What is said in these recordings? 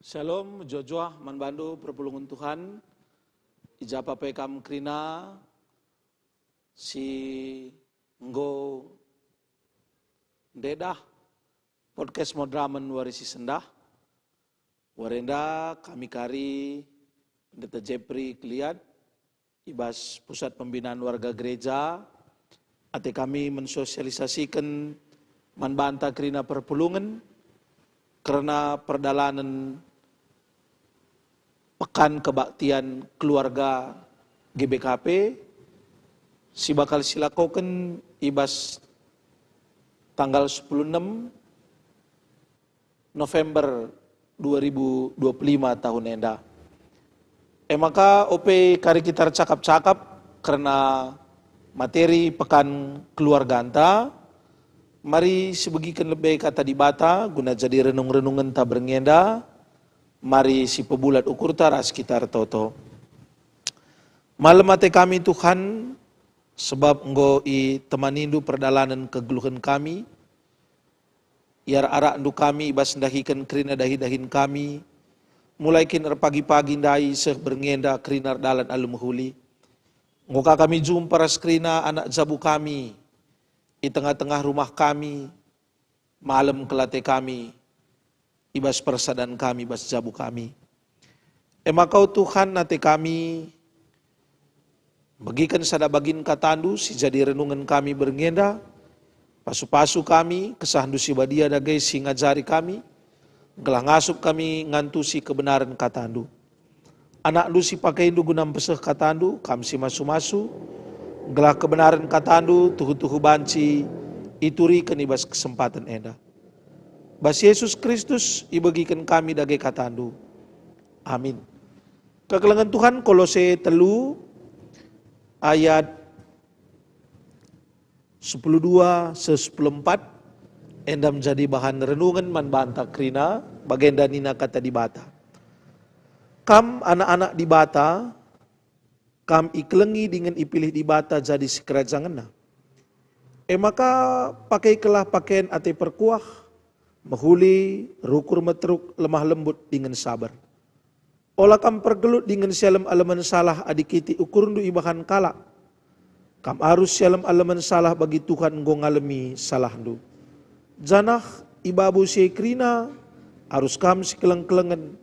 Shalom, Jojoah, manbandu perpulungan Tuhan, ijapa pekam krina, si nggo dedah, podcast modraman warisi sendah, warenda kami kari, pendeta Jepri Kliat, ibas pusat pembinaan warga gereja, ate kami mensosialisasikan manbanta krina perpulungan, karena perdalanan Pekan Kebaktian Keluarga GBKP si bakal silakoken ibas tanggal 16 November 2025 tahun enda. Maka OP kari kita cakap-cakap karena materi Pekan Keluarga anta, mari sebagikan lebih kata dibata guna jadi renung-renungan ta berngenda. Mari si pebulat ukur tara sekitar toto. Malam ate kami Tuhan, sebab engkau i temanindu perdalanan kegeluhan kami, iar arak ndu kami ibas ndahikan kerina dahi-dahin kami, mulai kin pagi-pagi ndai seh berngenda kerina dalan alumuhuli. Ngoka kami jumpa raskrina anak jabu kami, di tengah-tengah rumah kami, malam kelate kami, ibas persadan kami, ibas jabu kami. Kau Tuhan nate kami, bagikan sada bagin katandu, si jadi renungan kami berngenda, pasu-pasu kami, kesahandu si badia dagai si ngajari kami, gelah ngasup kami ngantusi kebenaran katandu. Anak lu si pakai indu gunam peseh katandu, kam si masu-masu, gelah kebenaran katandu, tuhu-tuhu banci, ituri kenibas kesempatan enda. Bas Yesus Kristus ibagikan kami dagai katandu. Amin. Kekelengan Tuhan Kolose 3 ayat 12-14 endam jadi bahan renungan manbanta krina bagenda nina kata dibata. Kam anak-anak dibata, kam iklengi dengan ipilih dibata jadi sekerajangan. Maka pakai kelah pakaian ate perkuah, mahuli, rukur metruk, lemah lembut dengan sabar. Olah kam pergelut dengan sialam alaman salah adikiti ukurundu ibahan kalak. Kam arus sialam alaman salah bagi Tuhan nggo ngalami salahdu. Janah ibabu krina arus kam si keleng-kelengan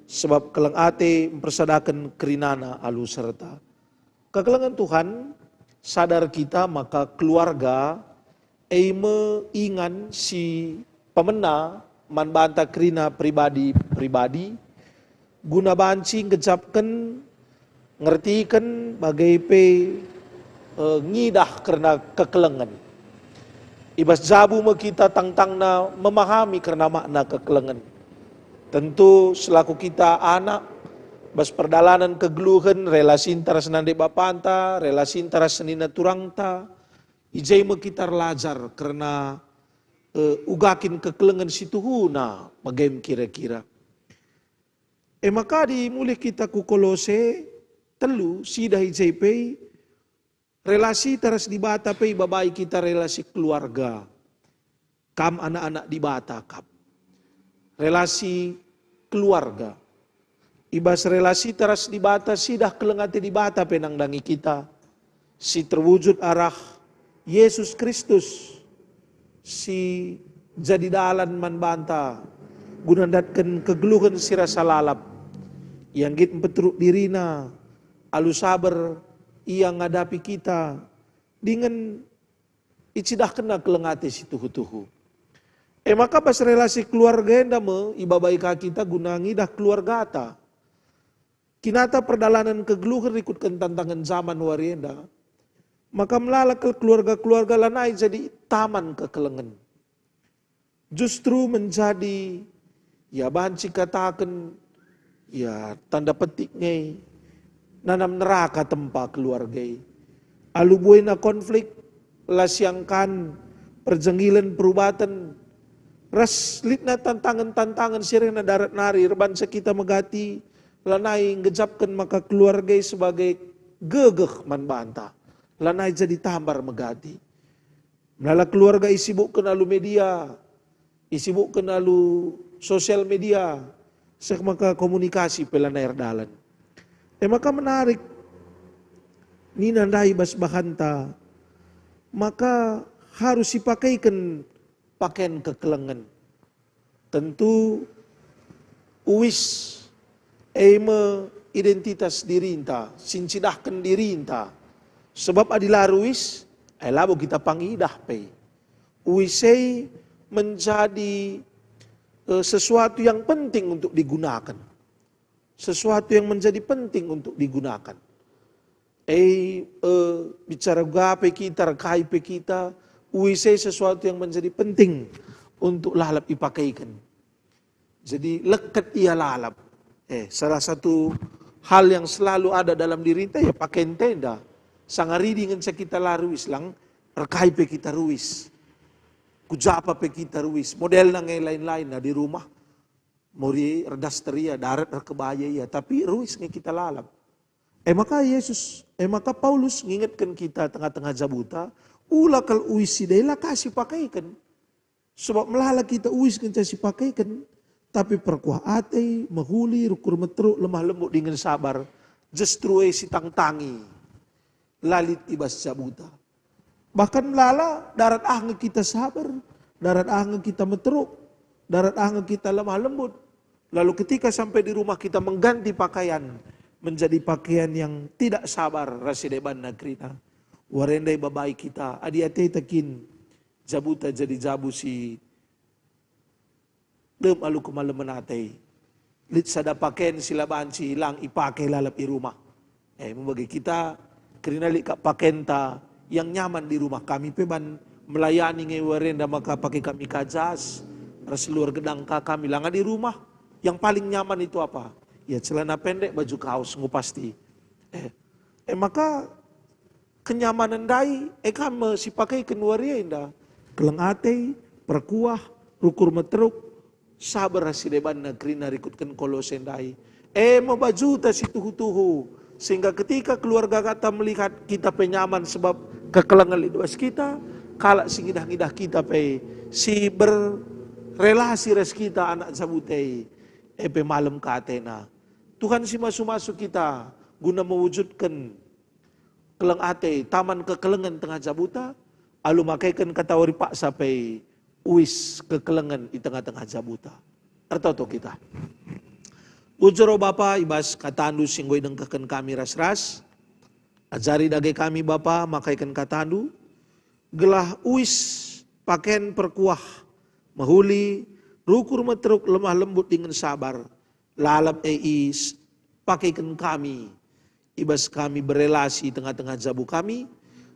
sebab keleng ate mempersadakan kerinana alu serta. Kekelengan Tuhan sadar kita maka keluarga ingan si pemena manbanta krina pribadi guna banci ngejapkan ngertikan bagai ngidah karena kekelengan. Ibas jabu kita tangtangna memahami karena makna kekelengan. Tentu selaku kita anak bas perdalanan kegeluhan relasi antara senande bapanta, relasi antara senina turangta, ijai kita lajar karena ugakin kekelengan situhuna magem kira-kira. Maka dimulih kita ku Kolose 3 sidah ijai relasi taras dibata pei babai kita relasi keluarga. Kam anak-anak dibata kam. Relasi keluarga. Ibas relasi taras dibata sidah kelengate dibata penangdangi kita. Si terwujud arah Yesus Kristus. Si jadi dalan manbanta gunandatkan kegeluhan sira salalap yang git petruk dirina alu sabar ia ngadapi kita dengan icidah kena kelengate si tuhu-tuhu. Maka pas relasi keluarga enda ibabai kita gunangi dah keluarga ta. Kinata perdalanan kegeluhan ikutkan tantangan zaman warienda. Maka melala ke keluarga-keluarga lanai jadi taman kekelengan. Justru menjadi ya banci katakan ya tanda petiknya nanam neraka tempat keluarga. Alu buena konflik lasiangkan perjenggilan perubatan ras litna tantangan-tantangan sirena darat nari reban kita megati lanai ngejapkan maka keluarga sebagai gegeh manbanta. Lanai jadi tambar megati. Nala keluarga isibuk kenalu media, isibuk kenalu sosial media, maka komunikasi pelan air dalan. Maka menarik, ni nandai bas bahanta, maka harus dipakaikan pakaian kekelengan. Tentu uwis identitas diri inta, sincidahkan diri inta. Sebab adilah ruis, labo kita pangidah pe. Uwisei menjadi sesuatu yang penting untuk digunakan. Sesuatu yang menjadi penting untuk digunakan. Bicara gape kita, kaipe kita, uwisei sesuatu yang menjadi penting untuk lalap dipakaikan. Jadi lekat ia lalap. Salah satu hal yang selalu ada dalam diri kita ya pakaian tenda. Sangari dengan kita laruis lang, kaipe kita ruis. Kujapa pe kita ruis. Model nang lain-lain na di rumah. Mori redasteria, darat kebaya ya, tapi ruis nge kita lalap. Maka Paulus ngingetkan kita tengah-tengah jabuta, ula kal uis sidela kasih pakaikan. Sebab melala kita uis kan kasih pakaikan, tapi perkuah ate, mahuli, rukur metruk, lemah lembut dengan sabar, justru si tang-tangi, lalit ibas jabuta. Bahkan melala darat nge kita sabar, darat nge kita metruk, darat nge kita lemah lembut. Lalu ketika sampai di rumah kita mengganti pakaian, menjadi pakaian yang tidak sabar, rasideban nagrina. Warendai babai kita, adi-ate takin, jabuta jadi jabu si dem alu kumalam menate. Lit sada pakaian silaban si hilang ipakai lalap di rumah. Membagi kita, kerana lit kak pakaian ta yang nyaman di rumah kami peban melayani nge warenda maka pakai kami kajas, seluar gedang kami langa di rumah. Yang paling nyaman itu apa? Ya celana pendek, baju kaos, pasti. Maka kenyamanan dai, kami si pakai kenuaria indah. Keleng ate, perkuah, rukur meteruk, sabar hasideban negeri narikutkan kolosen dai. Mabaju ta si tuhu-tuhu. Sehingga ketika keluarga kata melihat kita penyaman sebab kekelengan liduas kita, kalak singidah-ngidah kita si berrelasi res kita anak zabutei. Malam ke Athena. Tuhan si masuk-masuk kita guna mewujudkan keleng ate, taman kekelengan tengah jabuta, alu makaikan kata wari pak sampai uis kekelengan di tengah-tengah jabuta. Tertoto kita. Ujuro Bapa ibas katandu singgoy dengkakan kami ras-ras. Ajari dage kami Bapa makaikan katandu. Gelah uis pakaian perkuah, mahuli, rukur metruk lemah lembut dengan sabar. Lalap pakaikan kami. Ibas kami berelasi tengah-tengah jabu kami.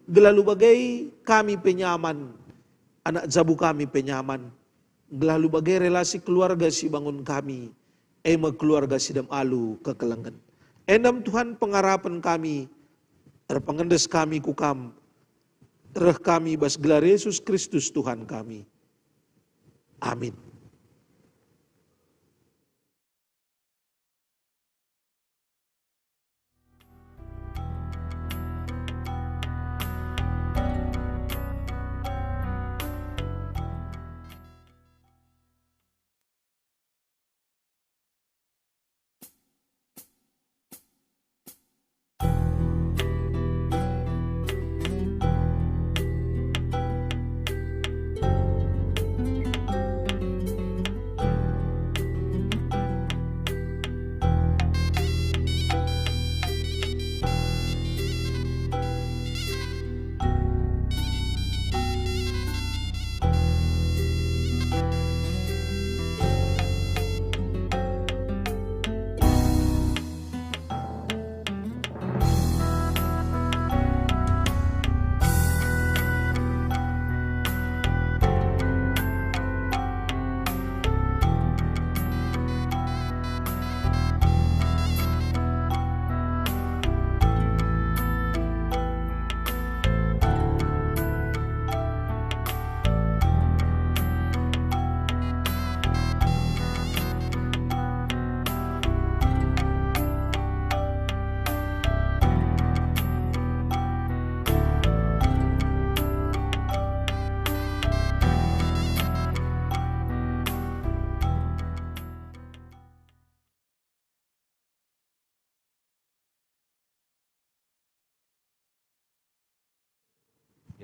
Gelalu bagai kami penyaman. Anak jabu kami penyaman. Gelalu bagai relasi keluarga si bangun kami. Keluarga sidam alu kekelengan. Endam Tuhan pengharapan kami. Terpengendes kami kukam. Tereh kami bas gelar Yesus Kristus Tuhan kami. Amin.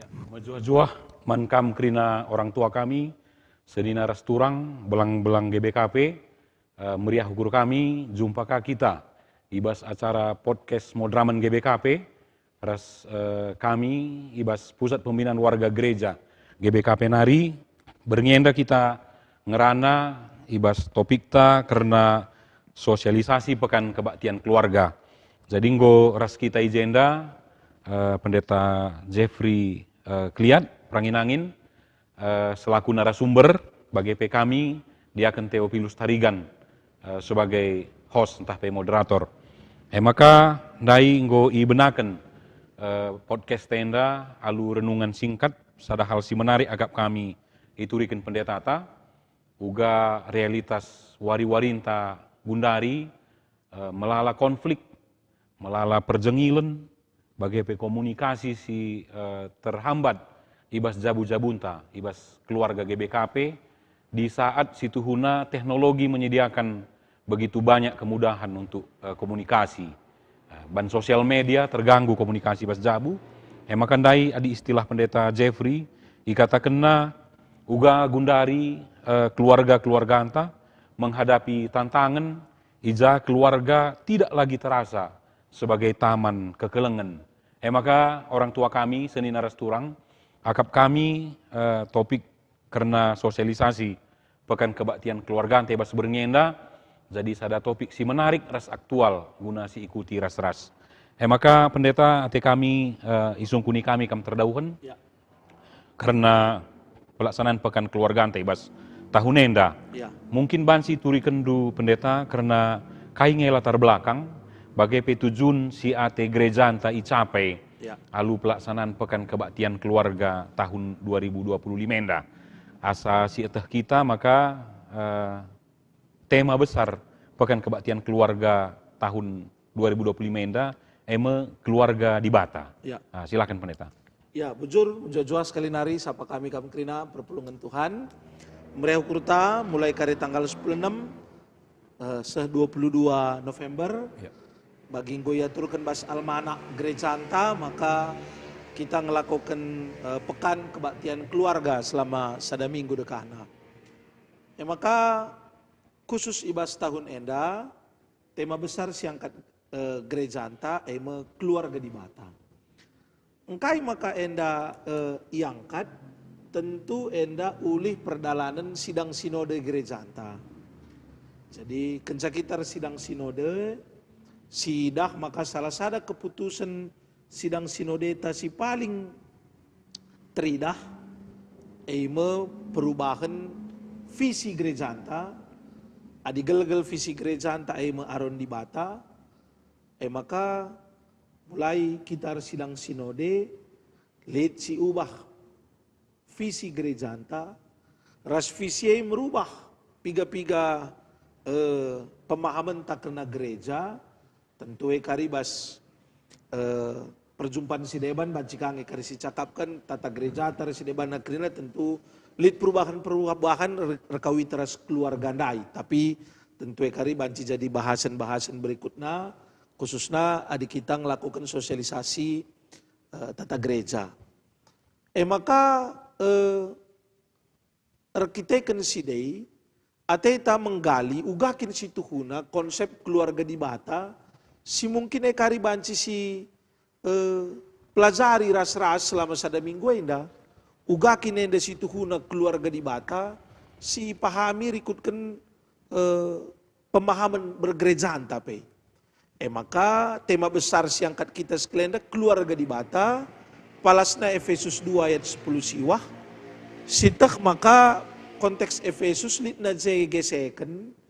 Ya, majuah-juah mankam kerina orang tua kami, sedina resturang, belang-belang GBKP, meriah ukur kami, jumpa kita, ibas acara podcast Modraman GBKP, ras kami, ibas Pusat Pembinaan Warga Gereja GBKP Nari, berngenda kita ngerana, ibas topik ta karena sosialisasi pekan kebaktian keluarga. Jadi nggo ras kita agenda, Pendeta Jeffrey Kliat, Pranginangin, selaku narasumber bagi kami, dia akan Theophilus Tarigan sebagai host, entah moderator. Maka dai nggo ibenaken podcast tenda alu renungan singkat, sada hal si menarik agak kami iturikan pendeta ta, uga realitas wari-warinta Gundari, melala konflik, melala perjengilan, bagi komunikasi si terhambat ibas jabu-jabunta, ibas keluarga GBKP di saat situhuna teknologi menyediakan begitu banyak kemudahan untuk komunikasi. Ban sosial media terganggu komunikasi ibas jabu. Makandai adi istilah pendeta Jeffrey, ikata kena uga Gundari keluarga-keluarga anta menghadapi tantangan, ija keluarga tidak lagi terasa sebagai taman kekelengan. Maka orang tua kami, seni narasturang, akap kami topik karena sosialisasi pekan kebaktian keluarga tebas berngenda, jadi sada topik si menarik ras aktual guna si ikuti ras-ras. Maka pendeta ate kami isung kuni kami kam terdauhan ya. Karena pelaksanaan pekan keluarga tebas tahun enda. Ya. Mungkin bansi turi kendu pendeta karena kainge latar belakang bagai petujun si ate gereja anta icapai ya. Alu pelaksanaan pekan kebaktian keluarga tahun 2025 enda. Asa si eteh kita maka tema besar pekan kebaktian keluarga tahun 2025 enda keluarga di Bata. Ya. Nah, silakan pendeta. Ya, bujur sekali nari sapa kami krina perpulungan Tuhan. Meriah kurta mulai kari tanggal 16 22 November. Ya. Bagi ngoya turkan bas almanak gereja anta, maka kita ngelakukan pekan kebaktian keluarga selama sada minggu dekahna. Maka khusus ibas tahun enda, tema besar siangkat gereja anta keluarga di Bata. Engkai maka enda iangkat tentu enda ulih perdalanan sidang sinode gereja anta. Jadi kencakitar sidang sinode sidah maka salah sada keputusan sidang sinode si paling teridah perubahan visi gereja anta adi gelgel visi gereja anta aron di Bata maka mulai kita sidang sinode lid si ubah visi gereja anta ras visi merubah piga-piga pemahaman tak kena gereja. Tentu karibas perjumpaan si deban bancikange kari si cakapkan tata gereja tara si deban nakrina tentu lid perubahan rekawi teras keluarga ndai, tapi tentu kari banci jadi bahasan berikutnya khususnya adik kita melakukan sosialisasi tata gereja. Maka arkiteken sidei ateta menggali ugakin si tuhuna konsep keluarga di Bata. Si mungkin kari banci si pelajari ras-ras selama sada minggu enda ugakin enda si tuhuna keluarga di Bata si pahami rikutkan pemahaman bergereja antape. Maka tema besar si angkat kita sekelenda keluarga di Bata palasna Efesus 2 ayat 10 siwah sitah maka konteks Efesus litna geseken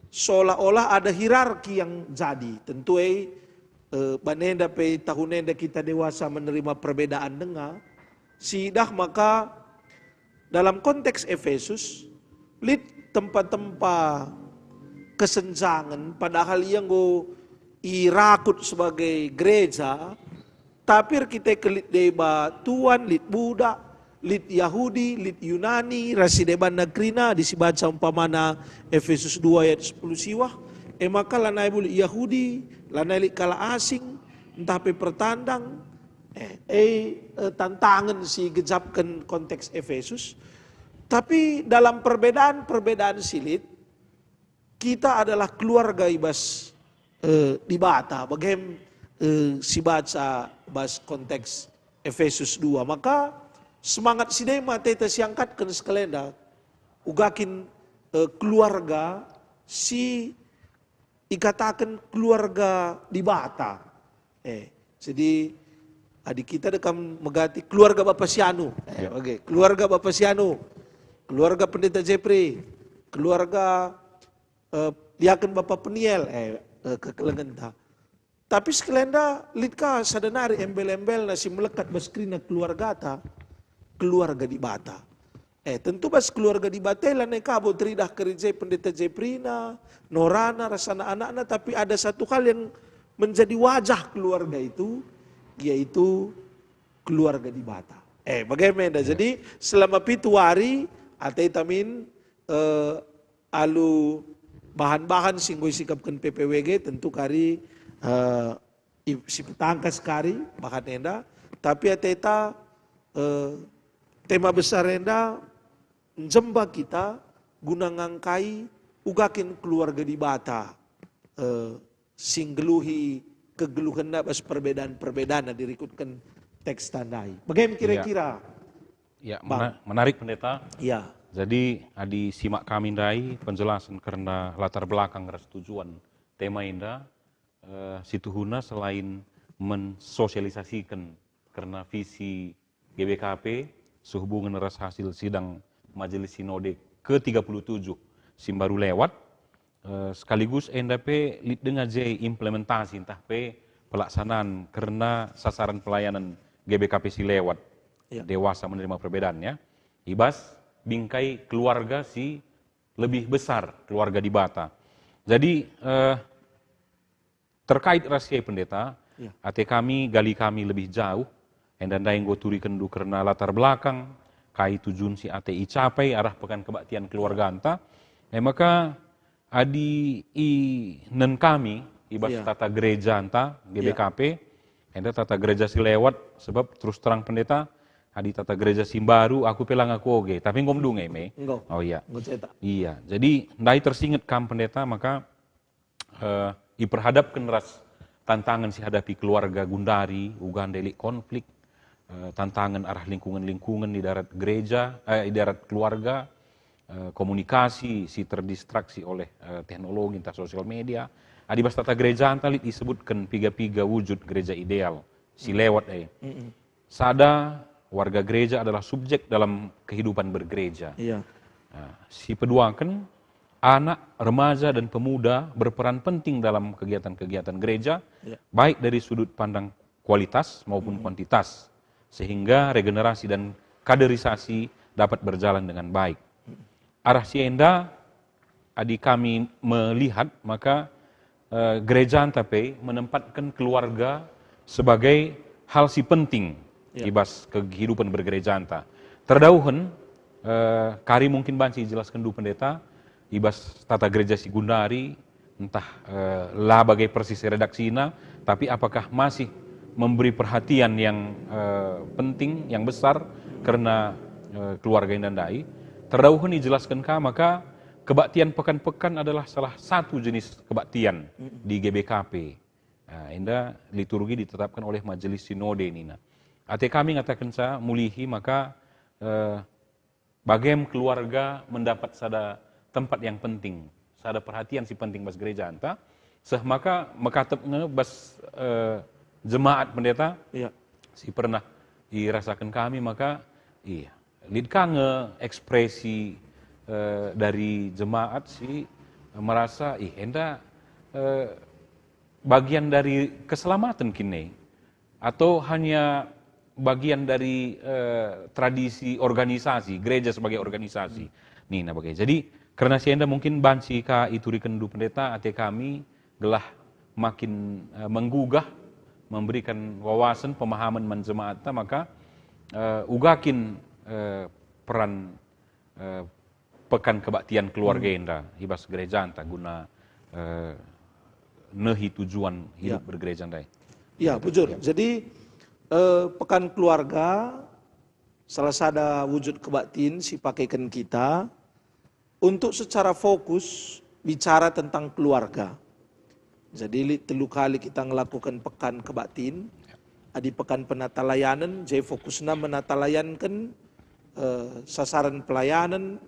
seolah-olah ada hierarki yang jadi. Tentu banenda pe tahunenda kita dewasa menerima perbedaan dengar. Sidah maka dalam konteks Efesus lit tempat-tempat kesenjangan padahal yang go irakut sebagai gereja tapi kita kelit deba Tuan lit Buddha lit Yahudi, lit Yunani, rasi deban nagrina disibaca umpamana Efesus 2 ayat 10 siwah. Maka lanai bulik Yahudi, lanai lit kala asing, entah pe pertandang. tantangan si gejapkan konteks Efesus. Tapi dalam perbedaan silit, kita adalah keluarga ibas di bata. Bagaimana si baca bas konteks Efesus 2. Maka semangat si dema teta siangkatkan sekalian ugakin keluarga si ikatakan keluarga di bata. Jadi adik kita dekam megati keluarga Bapak Sianu. Oke, keluarga Bapak Sianu, keluarga Pendeta Jepri, keluarga liakan Bapak Peniel, kekelengenta. Tapi sekelenda litka sadanari embel-embel nasi melekat baskrina keluarga ta, keluarga di bata. Tentu bas keluarga di batela ne kabo teridah kerja Pendeta Jeprina, Norana, rasana anak-anak, tapi ada satu hal yang menjadi wajah keluarga itu, yaitu keluarga di bata. Bagaimana? Jadi selama 7 hari atei tamin alu bahan-bahan singgoy sikapkan PPWG tentu kari si petangkas kari bahan enda, tapi ateta tema besar enda jemba kita guna ngangkai ugakin keluarga di bata singgeluhi kegeluhan bas perbedaan dirikutkan teks tandai. Bagaimana kira-kira? Ya, menarik Pendeta. Ya. Jadi adi simak kami dai penjelasan karena latar belakang tujuan tema indah situhuna selain mensosialisasikan karena visi GBKP sehubungan ras hasil sidang Majelis Sinode ke-37 Simbaru lewat sekaligus NDP lid dengan implementasi entah pelaksanaan karena sasaran pelayanan GBKP si lewat dewasa menerima perbedaannya ibas bingkai keluarga si lebih besar keluarga di bata. Jadi terkait rahasia Pendeta ate kami gali kami lebih jauh endanda yang goturi kendu karena latar belakang kai tujuan si ate capai arah pekan kebaktian keluarga anta maka adi nen kami ibas tata gereja anta GBKP enda tata gereja si lewat sebab terus terang Pendeta adi tata gereja Simbaru aku pelang aku oge tapi ngomdung me. Oh iya. Iya. Jadi ndai tersinget kam Pendeta maka iperhadapkan ras tantangan si hadapi keluarga Gundari ugandelik konflik tantangan arah lingkungan di darat gereja di darat keluarga komunikasi si terdistraksi oleh teknologi entah sosial media adibas tata gereja antalit disebutkan piga wujud gereja ideal si lewat sada warga gereja adalah subjek dalam kehidupan bergereja. Si peduakan anak, remaja dan pemuda berperan penting dalam kegiatan-kegiatan gereja baik dari sudut pandang kualitas maupun kuantitas sehingga regenerasi dan kaderisasi dapat berjalan dengan baik. Arah sienda adik kami melihat maka gereja Antape menempatkan keluarga sebagai hal si penting ibas kehidupan bergereja anta. Terdauhan kari mungkin banci jelaskan dulu Pendeta ibas tata gereja si Gundari entah lah bagai persis redaksina tapi apakah masih memberi perhatian yang penting yang besar karena keluarga Indandai. Terdauhan dijelaskan maka kebaktian pekan-pekan adalah salah satu jenis kebaktian di GBKP. Indah liturgi ditetapkan oleh Majelis Sinode Nina. Ate kami ngatakan mulihi maka bagaimana keluarga mendapat sada tempat yang penting, sada perhatian si penting bas gereja anta, maka makatep bas jemaat Pendeta, si pernah dirasakan kami maka lid kange ekspresi dari jemaat si merasa enda bagian dari keselamatan kini atau hanya bagian dari tradisi organisasi, gereja sebagai organisasi. Nah bagai. Jadi karena sienda mungkin banci ka ituri kendu Pendeta ate kami gelah makin menggugah memberikan wawasan pemahaman menjemaatna maka ugakin peran pekan kebaktian keluarga enda ibas gereja anta guna nehi tujuan hidup bergereja anda. Ya, bujur. Jadi Pekan keluarga salah satu wujud kebaktian si pakaikan kita untuk secara fokus bicara tentang keluarga. Jadi telu kali kita melakukan pekan kebaktian. Di pekan penata layanan, jadi fokusnya menata layankan sasaran pelayanan.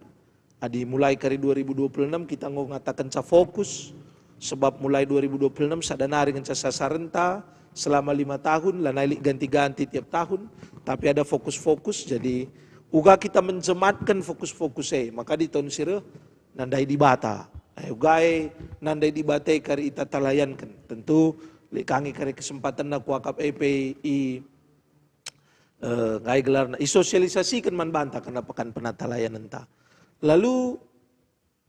Mulai dari 2026 kita ngatakan fokus, sebab mulai 2026 sadanari dengan sasaran ta selama 5 tahun, lah naik ganti-ganti tiap tahun, tapi ada fokus-fokus, jadi uga kita menjematkan fokus-fokusnya, maka di tahun sirah nandai di bata, ugai nandai di batai kari ita talayankan, tentu likangi kari kesempatan nak wakap EPI ngai gelar isosialisasikan man banta karena pekan penata layanan ta. Lalu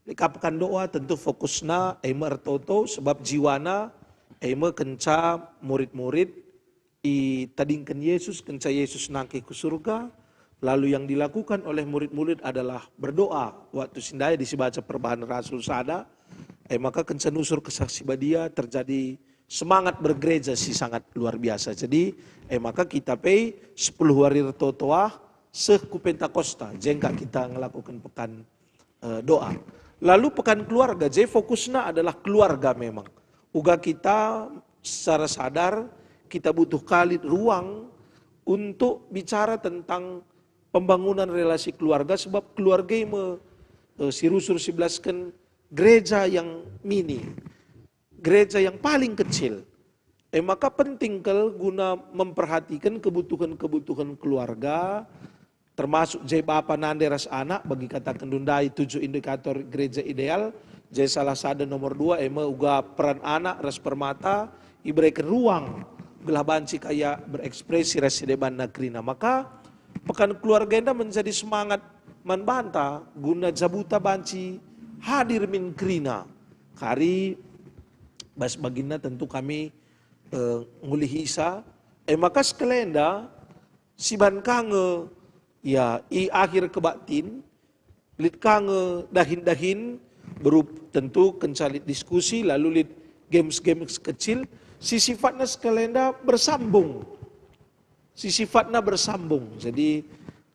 likapakan doa tentu fokusna ema ertoto sebab jiwana ema kenca murid-murid tadingkan Yesus, kenca Yesus nangke ke surga. Lalu yang dilakukan oleh murid-murid adalah berdoa. Waktu sindaya dibaca perbahan Rasul sada, maka kenca nusur kesaksi badia terjadi semangat bergereja sih sangat luar biasa. Jadi maka kita pay 10 hari retotoah seku Pentakosta, jengka kita melakukan pekan doa. Lalu pekan keluarga, jadi fokusnya adalah keluarga memang. Uga kita secara sadar kita butuh kali ruang untuk bicara tentang pembangunan relasi keluarga, sebab keluarga yang si rusur 11 kan gereja yang mini, gereja yang paling kecil. Maka penting kalau guna memperhatikan kebutuhan-kebutuhan keluarga, termasuk jai bapa nande ras anak, bagi katakan dundai 7 indikator gereja ideal, jai salah satu nomor 2, uga peran anak ras permata, iberikan ruang, gelah banci kayak berekspresi ras deban nagrina. Maka pekan keluarga enda menjadi semangat manbanta, guna jabuta banci hadir min krina. Kari bas baginda tentu kami ngulihisa, maka sekelenda si ban kange ya akhir kebaktin lit kange dahin-dahin berup tentu kencalit diskusi, lalu lit games-games kecil, si sifatnya sekelenda bersambung, si sifatnya bersambung. Jadi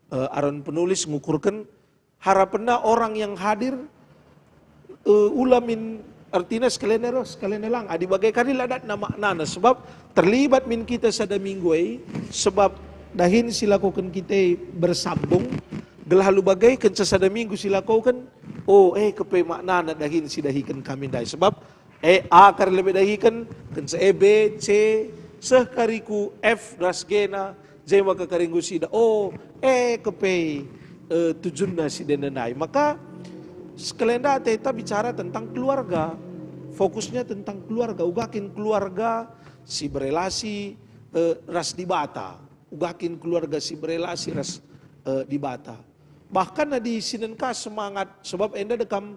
aron penulis ngukurkan harapannya orang yang hadir ulamin artinya sekalian lang adi bagai kali ladat nama nana, sebab terlibat min kita sada minggu sebab dahin silakukan kita bersambung gelahalu bagai kenca sada minggu silakukan kepe maknana dahin sidahikan kami dai, sebab akar lebih dahikan kenca B C sekariku F ras gena J maka karinggu sida kepe tujunna si denenai. Maka sekelenda kita bicara tentang keluarga, fokusnya tentang keluarga, ugakin keluarga si berelasi ras di bata, ugakin keluarga si berelasi ras di bata. Bahkan di sinenka semangat, sebab enda dekam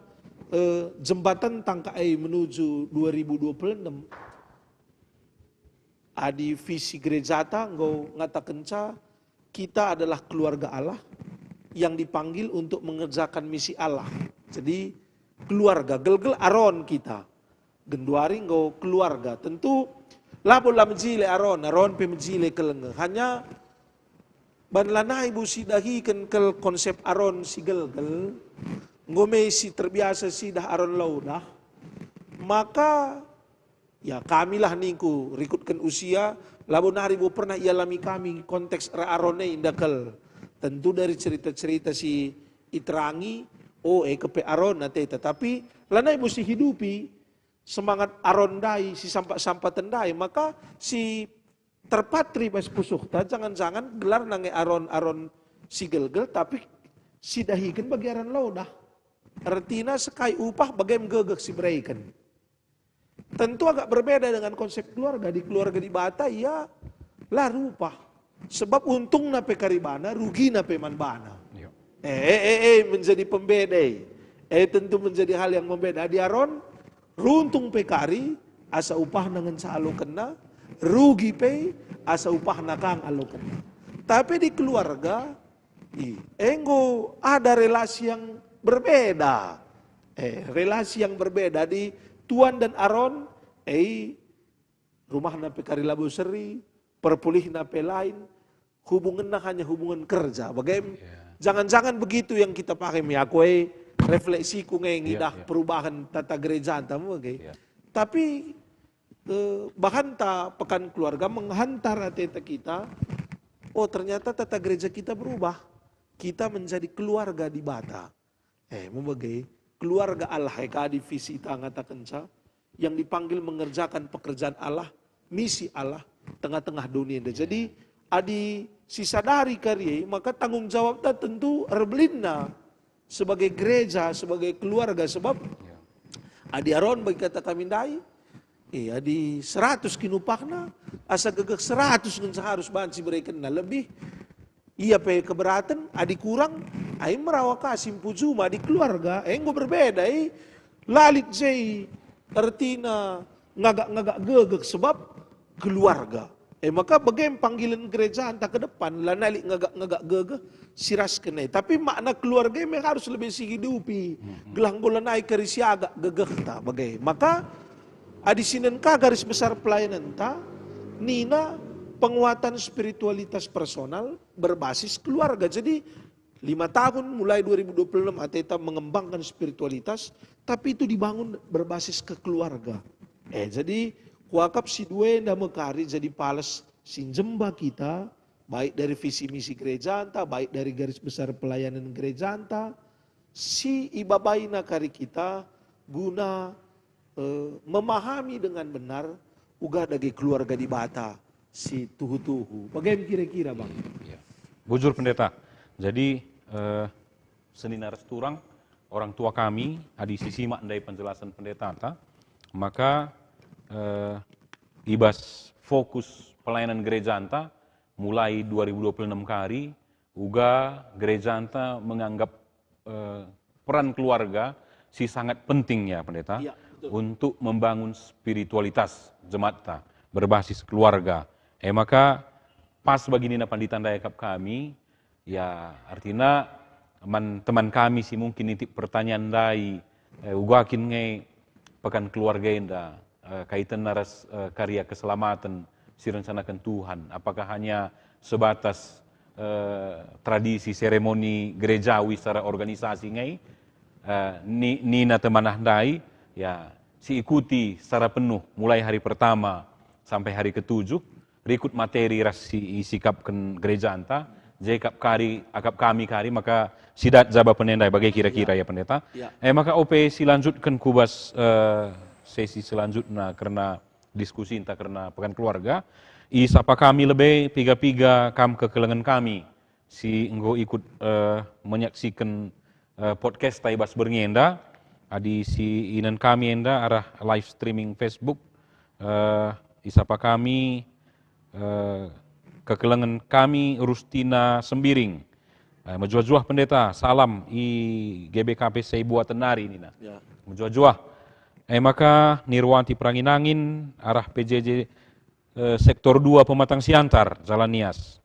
jembatan tangkai menuju 2026. Adi visi gerejata ngau ngatakan kita adalah keluarga Allah yang dipanggil untuk mengerjakan misi Allah. Jadi keluarga, gelgel aron kita. Genduari ngau keluarga. Tentu labo la menjile aron pe menjile kelenge. Hanya banlana ibu sidahi kel konsep aron si gelgel. Ngome si terbiasa si dah aron laudah. Maka ya kamilah ningku rikutkan usia. Labo nari bu pernah ialami kami konteks arone indakal. Tentu dari cerita-cerita si iterangi, kepe aron nate, tetapi lanai mesti hidupi semangat aron dai, si sampah tendai, maka si terpatri pas pusukta, jangan-jangan gelar nange aron si gelgel, tapi si dahikan bagi aron laudah. Artinya sekai upah bagaim gegek si beraikan. Tentu agak berbeda dengan konsep keluarga. Di keluarga di bata, ya lah rupah. Sebab untung na pe karibana, rugi na pe manbana. Menjadi pembeda. Tentu menjadi hal yang membeda. Di aron, runtung pe kari, asa upah nangan sa alo kena, rugi pe, asa upah nakang alo kena. Tapi di keluarga, enggo ada relasi yang berbeda. Relasi yang berbeda di Tuan dan Aron, rumah na pe kari labu seri, perpulih na lain, hubungan na hanya hubungan kerja. Jangan-jangan begitu yang kita pakai miakwe refleksiku ngidah perubahan tata gereja antamu Tapi bahkan pekan keluarga menghantar teta kita, oh ternyata tata gereja kita berubah. Kita menjadi keluarga di Bata. Keluarga Allah di visi tangata kenca yang dipanggil mengerjakan pekerjaan Allah, misi Allah tengah-tengah dunia. Jadi adi sisadari karya, maka tanggung jawab tentu erbelina sebagai gereja, sebagai keluarga, sebab adi aron bagi kata kami dai, adi 100 kinupakna, asa gegek 100 ngan seharus banci berikan lebih, iya pe keberatan, adi kurang, ai merawa kasih pujuma di keluarga, enggo berbeda, lalit jai, artina ngagak-ngagak gegek sebab keluarga. Maka bagaimana panggilan gereja entah ke depan, lanali ngagak-ngagak gegek, siras kena. Tapi makna keluarga memang harus lebih hidupi. Gelang bola naik kerisi agak gegek ta bagai. Maka adi sinen ka garis besar pelayanan ta, nina penguatan spiritualitas personal berbasis keluarga. Jadi 5 tahun mulai 2026 Ateta mengembangkan spiritualitas, tapi itu dibangun berbasis ke keluarga. Jadi kuakap si dua nda mekari jadi pales sinjemba kita, baik dari visi misi gereja anta, baik dari garis besar pelayanan gereja anta, si ibabaina kari kita guna memahami dengan benar uga dagi keluarga di Bata si tuhu-tuhu. Bagaimana kira-kira Bang? Bujur pendeta, jadi Senina Resturang, orang tua kami, adi sisimak dari penjelasan pendeta anta, maka ibas fokus pelayanan gereja anta mulai 2026 kari, uga gereja anta menganggap peran keluarga si sangat penting ya pendeta, untuk membangun spiritualitas jemaat berbasis keluarga. Maka pas bagi Nina Panditan Dayakap kami, ya artinya teman kami sih mungkin nitip pertanyaan dai, ugakin ngai pekan keluarga inda, kaitan naras karya keselamatan direncanakan Tuhan, apakah hanya sebatas tradisi seremoni gerejawi secara organisasi ngai, nina temanah dai, ya si ikuti secara penuh mulai hari pertama sampai hari ke-7, rikut materi ras si sikapkan gereja anta, jakap kami kari, maka sidat jaba penendai bagai kira-kira ya pendeta. Maka OP silanjutkan kubas sesi selanjutnya karena diskusi entah karena pekan keluarga. Isapa kami lebih piga-piga kam kekelengan kami si enggo ikut menyaksikan podcast Taibas Berngenda, adi si inan kami enda arah live streaming Facebook. Isapa kami kekelengan kami Rustina Sembiring, menjuah-juah pendeta, salam i GBKP Seibua Tenari ini nah. Menjuah-juah. Maka Nirwanti Pranginangin arah PJJ Sektor 2 Pematang Siantar, Jalan Nias.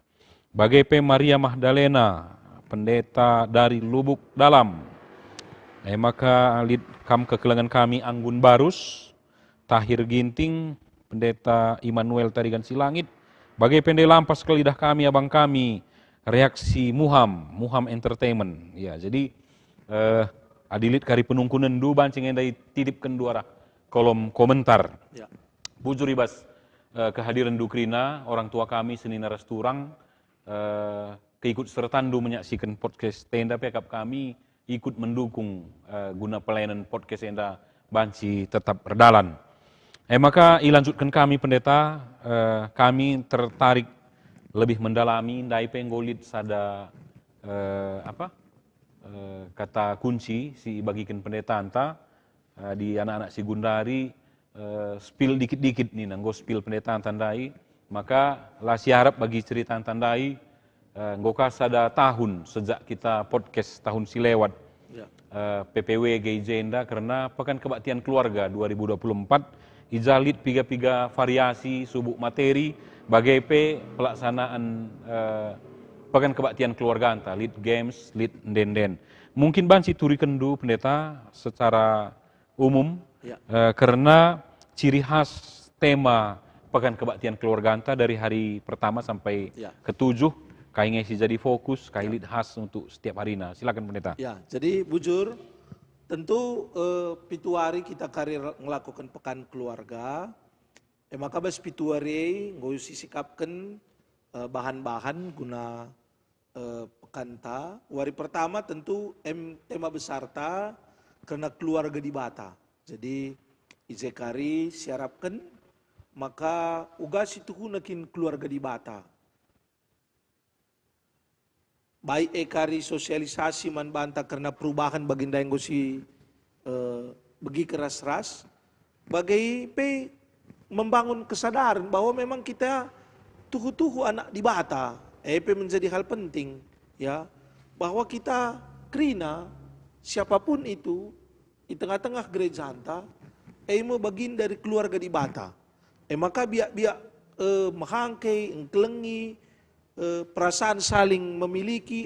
Bagai Maria Magdalena, pendeta dari Lubuk Dalam. Maka lid kam kekelengan kami Anggun Barus, Tahir Ginting, pendeta Immanuel Tarigan Silangit. Bagai pendeta lampas ke lidah kami, abang kami, reaksi Muham Entertainment. Ya, jadi adilit kari penungkunan du bancing yang titipkan dua kolom komentar. Bujur ibas kehadiran Dukrina, orang tua kami Senina Resturang, keikut sertaan du menyaksikan podcast tenda pekap kami ikut mendukung guna pelayanan podcast tenda banci tetap berdalan. Maka ilanjutkan kami pendeta, kami tertarik lebih mendalami ndai penggolit sada kata kunci si bagikan pendeta anta di anak-anak si Gundari, spill dikit-dikit nih nanggo spill pendeta tandai, maka lah si harap bagi cerita tandai nggoka sada tahun sejak kita podcast tahun si lewat PPW Gejenda karena pekan kebaktian keluarga 2024 ijalit piga-piga variasi subuk materi bagai pelaksanaan pekan kebaktian keluarga anta, lead games, lead den. Mungkin banci turi kendu pendeta secara umum karena ciri khas tema Pekan Kebaktian Keluarga anta dari hari pertama sampai Ya. ke-7, kai ngisi jadi fokus, kai lead khas untuk setiap harina. Silakan pendeta. Ya, jadi bujur, tentu pitu hari kita karir melakukan pekan keluarga. Maka bas pitu hari ngoyo sisikapkan bahan-bahan guna pekan ta. Hari pertama tentu tema besar ta karena keluarga di Bata. Jadi izekari siarapkan maka ugas itu nakin keluarga di Bata. Baik ekari sosialisasi man banta karena perubahan baginda yang gosi bagi keras-ras, bagai membangun kesadaran bahwa memang kita tuhu-tuhu anak di Bata, menjadi hal penting, ya, bahwa kita krina siapapun itu di tengah-tengah gereja anta, mau bagian dari keluarga di Bata. Maka biak menghangkai, engkelengi, perasaan saling memiliki,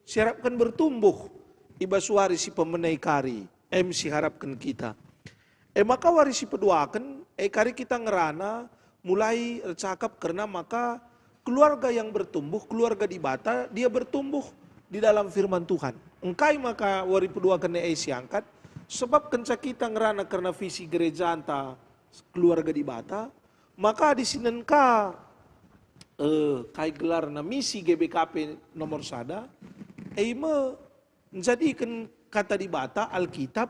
siharapkan bertumbuh ibasuari si pemenai kari, si harapkan kita. Maka warisi peduakan, kari kita ngerana, mulai cakap karena maka keluarga yang bertumbuh, keluarga di Bata, dia bertumbuh di dalam firman Tuhan. Engkai maka wari peduakan siangkat, sebab kenca kita ngerana karena visi gereja anta keluarga di Bata, maka di sinenka kai gelar na misi GBKP nomor sada, menjadikan kata di Bata Alkitab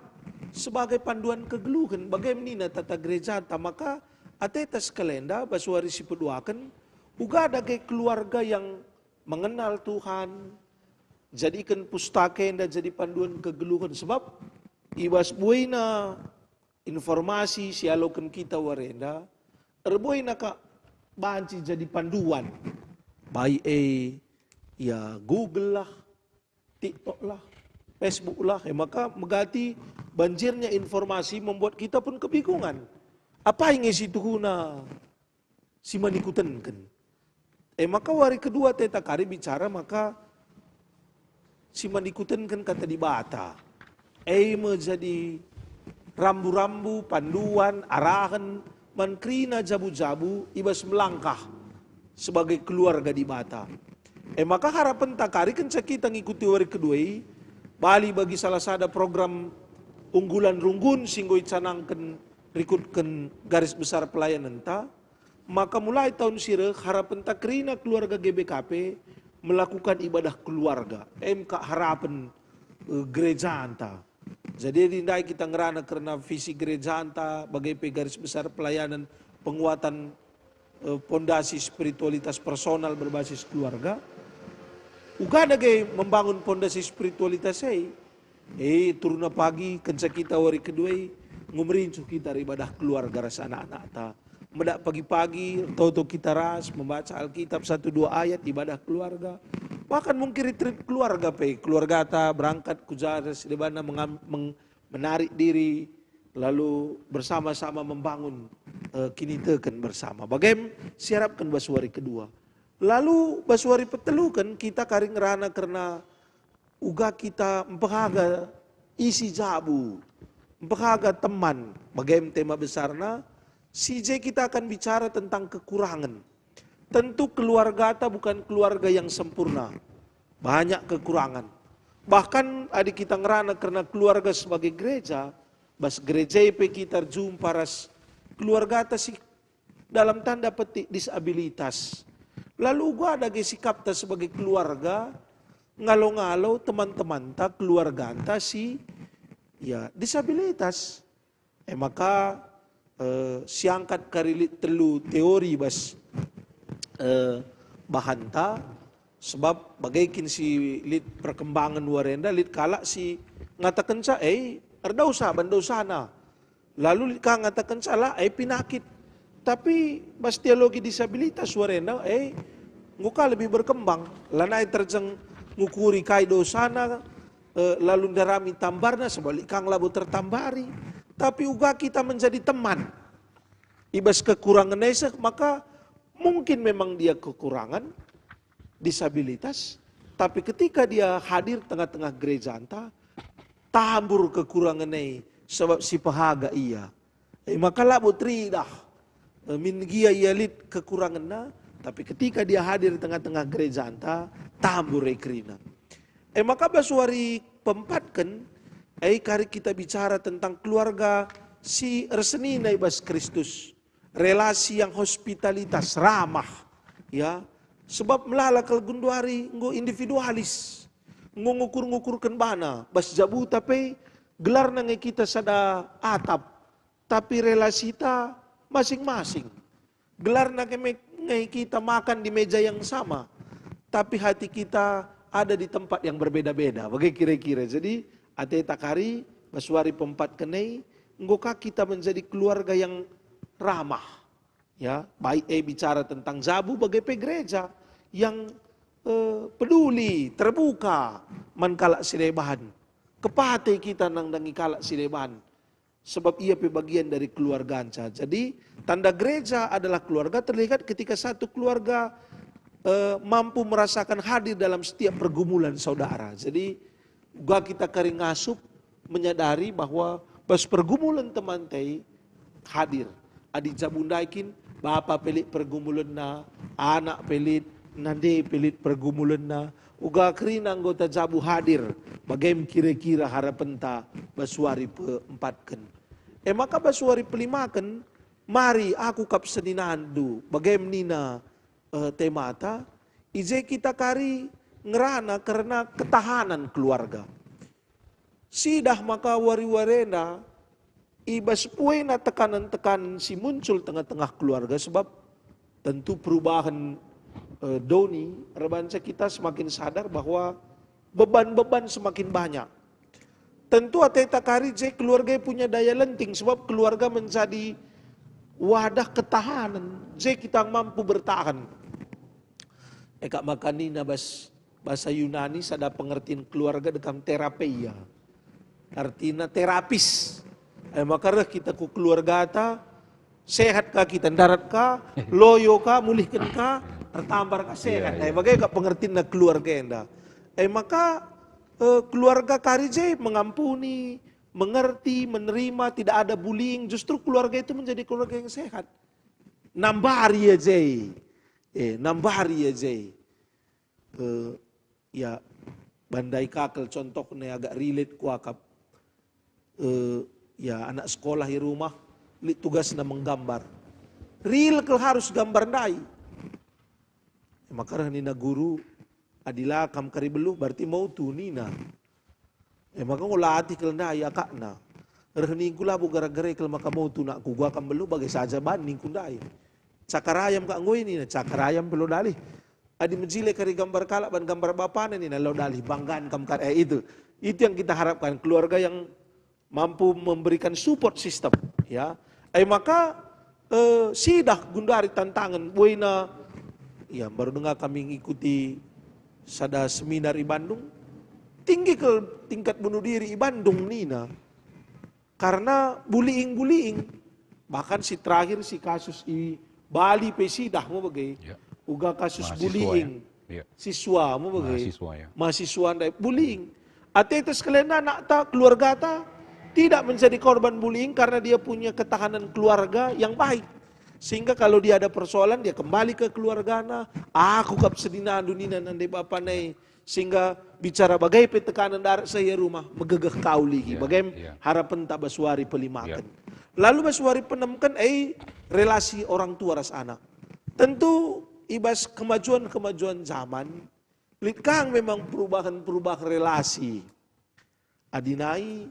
sebagai panduan kegeluhan bagaimana tata gereja anta. Maka atetas kalenda basuari si peduakan uga ada keluarga yang mengenal Tuhan, jadikan pustaka yang jadi panduan kegeluhan. Sebab ibas buina informasi sialokan kita warenda, erbuina ka banci jadi panduan. Baik ya Google lah, TikTok lah, Facebook lah. Maka megati banjirnya informasi membuat kita pun kebingungan. Apa yang isi tuhuna si manikutan kan? Maka hari kedua teta kari bicara maka si manikutan kan kata di Bata. Menjadi rambu-rambu, panduan, arahan, mankrina jabu-jabu, ibas melangkah sebagai keluarga di Bata. Maka harapan takari kan kita ngikuti hari kedua, bali bagi salah satu program unggulan runggun singgoi canangkan rikutkan garis besar pelayanan ta. Maka mulai tahun sireh harapan takrina keluarga GBKP melakukan ibadah keluarga. Harapan gereja anta. Jadi dindai kita ngerana karena visi gereja anta bagai garis besar pelayanan penguatan pondasi spiritualitas personal berbasis keluarga. Uga ada membangun pondasi spiritualitas turuna pagi kenca kita hari kedua ngumerincu kita ibadah keluarga ras anak-anak ta. Medak pagi-pagi toto kita ras membaca Alkitab 1-2 ayat ibadah keluarga. Bahkan mungkin retreat keluarga keluarga ta berangkat kujaras di mana menarik diri lalu bersama-sama membangun kini teken bersama. Bagaimana siarapkan basuari kedua. Lalu basuari petelu kan kita karing rana karena uga kita mpehaga isi jabu, mpehaga teman. Bagaimana tema besarnya? CJ kita akan bicara tentang kekurangan. Tentu keluarga kita bukan keluarga yang sempurna. Banyak kekurangan. Bahkan adik kita ngerana karena keluarga sebagai gereja, bas gereja kita jumpa ras keluarga kita sih dalam tanda petik disabilitas. Lalu gua ada sikap ta sebagai keluarga, ngalo-ngalo teman-teman ta keluarga ta si ya disabilitas. Maka siangkat karilit telu teori bas bahanta sebab bagaikin si lit perkembangan warenda lit kalak si ngatakan sa erdausa bandosana lalu lit ka ngatakan sala pinakit tapi bas teologi disabilitas warenda nguka lebih berkembang lanai terjeng ngukuri kai dosana lalu darami tambarna sebalik kang labu tertambari. Tapi uga kita menjadi teman. Ibas kekurangan nesa, maka mungkin memang dia kekurangan disabilitas. Tapi ketika dia hadir tengah-tengah gereja anta, tahambur kekurangan sebab si pahaga iya. Maka labu tridah. min gia ialit kekuranganna, tapi ketika dia hadir di tengah-tengah gereja anta, tambur rekrina. Maka basuari pempatkan, kari kita bicara tentang keluarga si reseni na ibas Kristus. Relasi yang hospitalitas, ramah. Ya, sebab melalakal gunduari, ngo individualis. Ngo ngukur-ngukurkan bana, bas jabu tapi gelar nange kita sada atap. Tapi relasi kita masing-masing. Gelar nange kita makan di meja yang sama. Tapi hati kita ada di tempat yang berbeda-beda. Bagai kira-kira. Jadi, ate takari, basuari pempat kenai, ngokah kita menjadi keluarga yang ramah. Ya, baik bicara tentang zabu bagai gereja yang peduli, terbuka, mankalak silebahan. Kepate kita nang dangi kalak silebahan. Sebab ia bagian dari keluarga anca. Jadi, tanda gereja adalah keluarga terlihat ketika satu keluarga mampu merasakan hadir dalam setiap pergumulan saudara. Jadi, gua kita kering ngasup menyadari bahwa pas pergumulan teman tei hadir. Adi jabundaikin, bapak pelit pergumulan na, anak pelit, nande pelit pergumulan na, uga kerina anggota jabu hadir. Bagaim kira-kira harapan ta basuari peempatkan. Maka basuari pelimakan, mari aku kap seninandu, bagaim nina temata, ije kita kari ngerana karena ketahanan keluarga. Sidah maka wari-warena, ibas puena tekanan-tekanan si muncul tengah-tengah keluarga sebab tentu perubahan doni, rebanca kita semakin sadar bahwa beban-beban semakin banyak. Tentu ateta kari keluarga punya daya lenting sebab keluarga menjadi wadah ketahanan. Kita mampu bertahan. Kak makanina bahasa Yunani sada pengertian keluarga dengan terapia. Artinya terapis. Maka kita ku keluarga ta sehat ka kita darat ka, loyo ka, mulihkan ka, tertampar ka sehat. Bagaimana pengertian na keluarga enda. Maka keluarga karije mengampuni, mengerti, menerima, tidak ada bullying. Justru keluarga itu menjadi keluarga yang sehat. Nambari aja. Nambari aja. Ya, bandai kakel contohnya agak relate kuakap. Ya, anak sekolah di rumah, tugas na menggambar. Real kel harus gambar dai. Maka nina guru, adila kam kari belu, berarti mau tu nina. Maka ngulati kel dai akakna. Rehning kula bu gara-gara kel maka mau tu nak gua kam belu bagai saja banding kundai. Cakarayam kak ngoi nina, cakarayam perlu dalih. Adi menjile kari gambar kalak ban gambar bapana nina lo dalih banggaan kam kar itu. Itu yang kita harapkan, keluarga yang mampu memberikan support system, ya. Maka sidah gundari tantangan, buina, ya baru dengar kami ngikuti sada seminar di Bandung, tinggi ke tingkat bunuh diri di Bandung nina, karena bullying, bahkan si terakhir si kasus di Bali pesidah mau bagai, uga kasus bullying, siswa mau bagai, mahasiswa bullying, itu sekalian anak ta keluarga ta tidak menjadi korban bullying karena dia punya ketahanan keluarga yang baik. Sehingga kalau dia ada persoalan, dia kembali ke keluargana. Aku kap sedina dunina nande bapa nai. Sehingga bicara bagai tekanan darat saya rumah, megegeh kau lagi. Bagai harapan tak basuari pelimakan. Lalu basuari penemkan, relasi orang tua ras anak. Tentu ibas kemajuan zaman, litkang memang perubahan relasi. Adinai,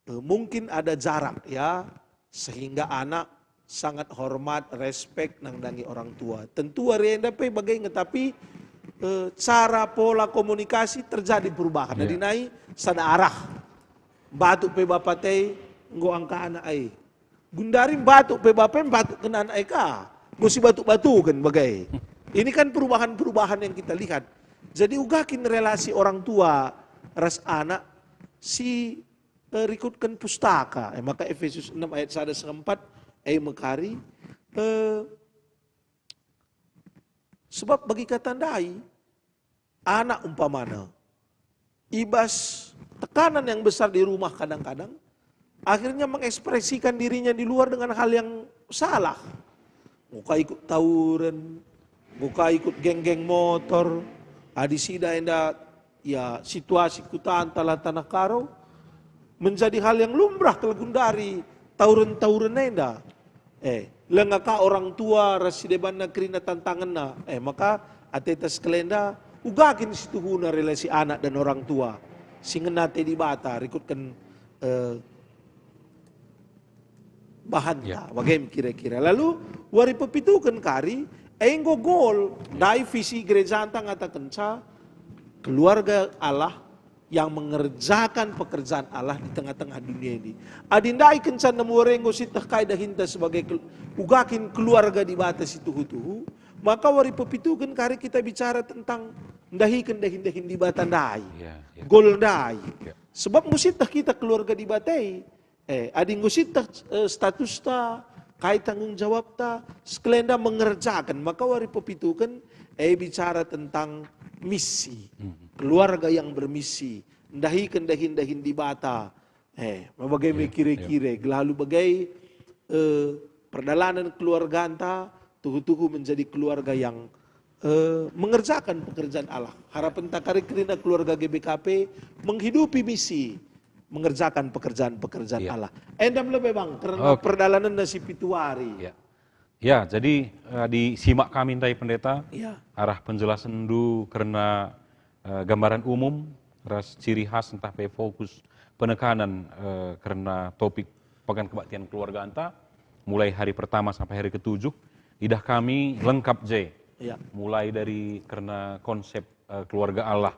mungkin ada jarak ya, sehingga anak sangat hormat, respect nang dangi orang tua. Tentu hari enda pe bagai tapi cara pola komunikasi terjadi perubahan. Jadi naik sada arah. Batuk pe bapak teh nggo angka anak ai. Gundarin batuk pe bapak batuk kena anak ai ka. Nggo si batuk-batuk kan bagai. Ini kan perubahan-perubahan yang kita lihat. Jadi ugakin relasi orang tua ras anak si rikutkan pustaka. Maka Efesus 6 ayat 1-4 mekari sebab bagi katandai anak umpamana ibas tekanan yang besar di rumah kadang-kadang akhirnya mengekspresikan dirinya di luar dengan hal yang salah. muka ikut tawuran, muka ikut geng-geng motor, adi sida enda ya situasi kutaan tala tanah karo menjadi hal yang lumrah kelgundari tauran-tauran enda. Lengaka orang tua rasideban krina tantangan na. Maka atetas kelenda ugakin situ huna relasi anak dan orang tua. Singenate di bata rikutkan bahan ta, bagaimana kira-kira. Lalu wari pepitukan kari, enggo gol, dai visi gereja antang ngatakan keluarga Allah yang mengerjakan pekerjaan Allah di tengah-tengah dunia ini. Adindai kencan nemu renggo sitah kaidah hinta sebagai ugakin keluarga di batas itu hutu. Maka wari pepitukan kari kita bicara tentang dahikan dahin di batan dai. Gol dai. Sebab musitah kita keluarga di batai. Ading musitah status ta, kait tanggung jawab ta, sekelenda mengerjakan. Maka wari pepitukan bicara tentang misi. Keluarga yang bermisi. Dahikan dahin di bata. Bagaimana kira-kira. Lalu bagai perdalanan keluarga anta, tuhu-tuhu menjadi keluarga yang mengerjakan pekerjaan Allah. Harapan takari kerina keluarga GBKP menghidupi misi, mengerjakan pekerjaan-pekerjaan Allah. Endam lebih bang, karena perdalanan nasi pituari. Ya, jadi disimak kami dari pendeta, arah penjelasan dulu karena gambaran umum, ras ciri khas entah fokus penekanan karena topik pekan kebaktian keluarga anta, mulai hari pertama sampai hari ke-7, idah kami lengkap mulai dari karena konsep keluarga Allah,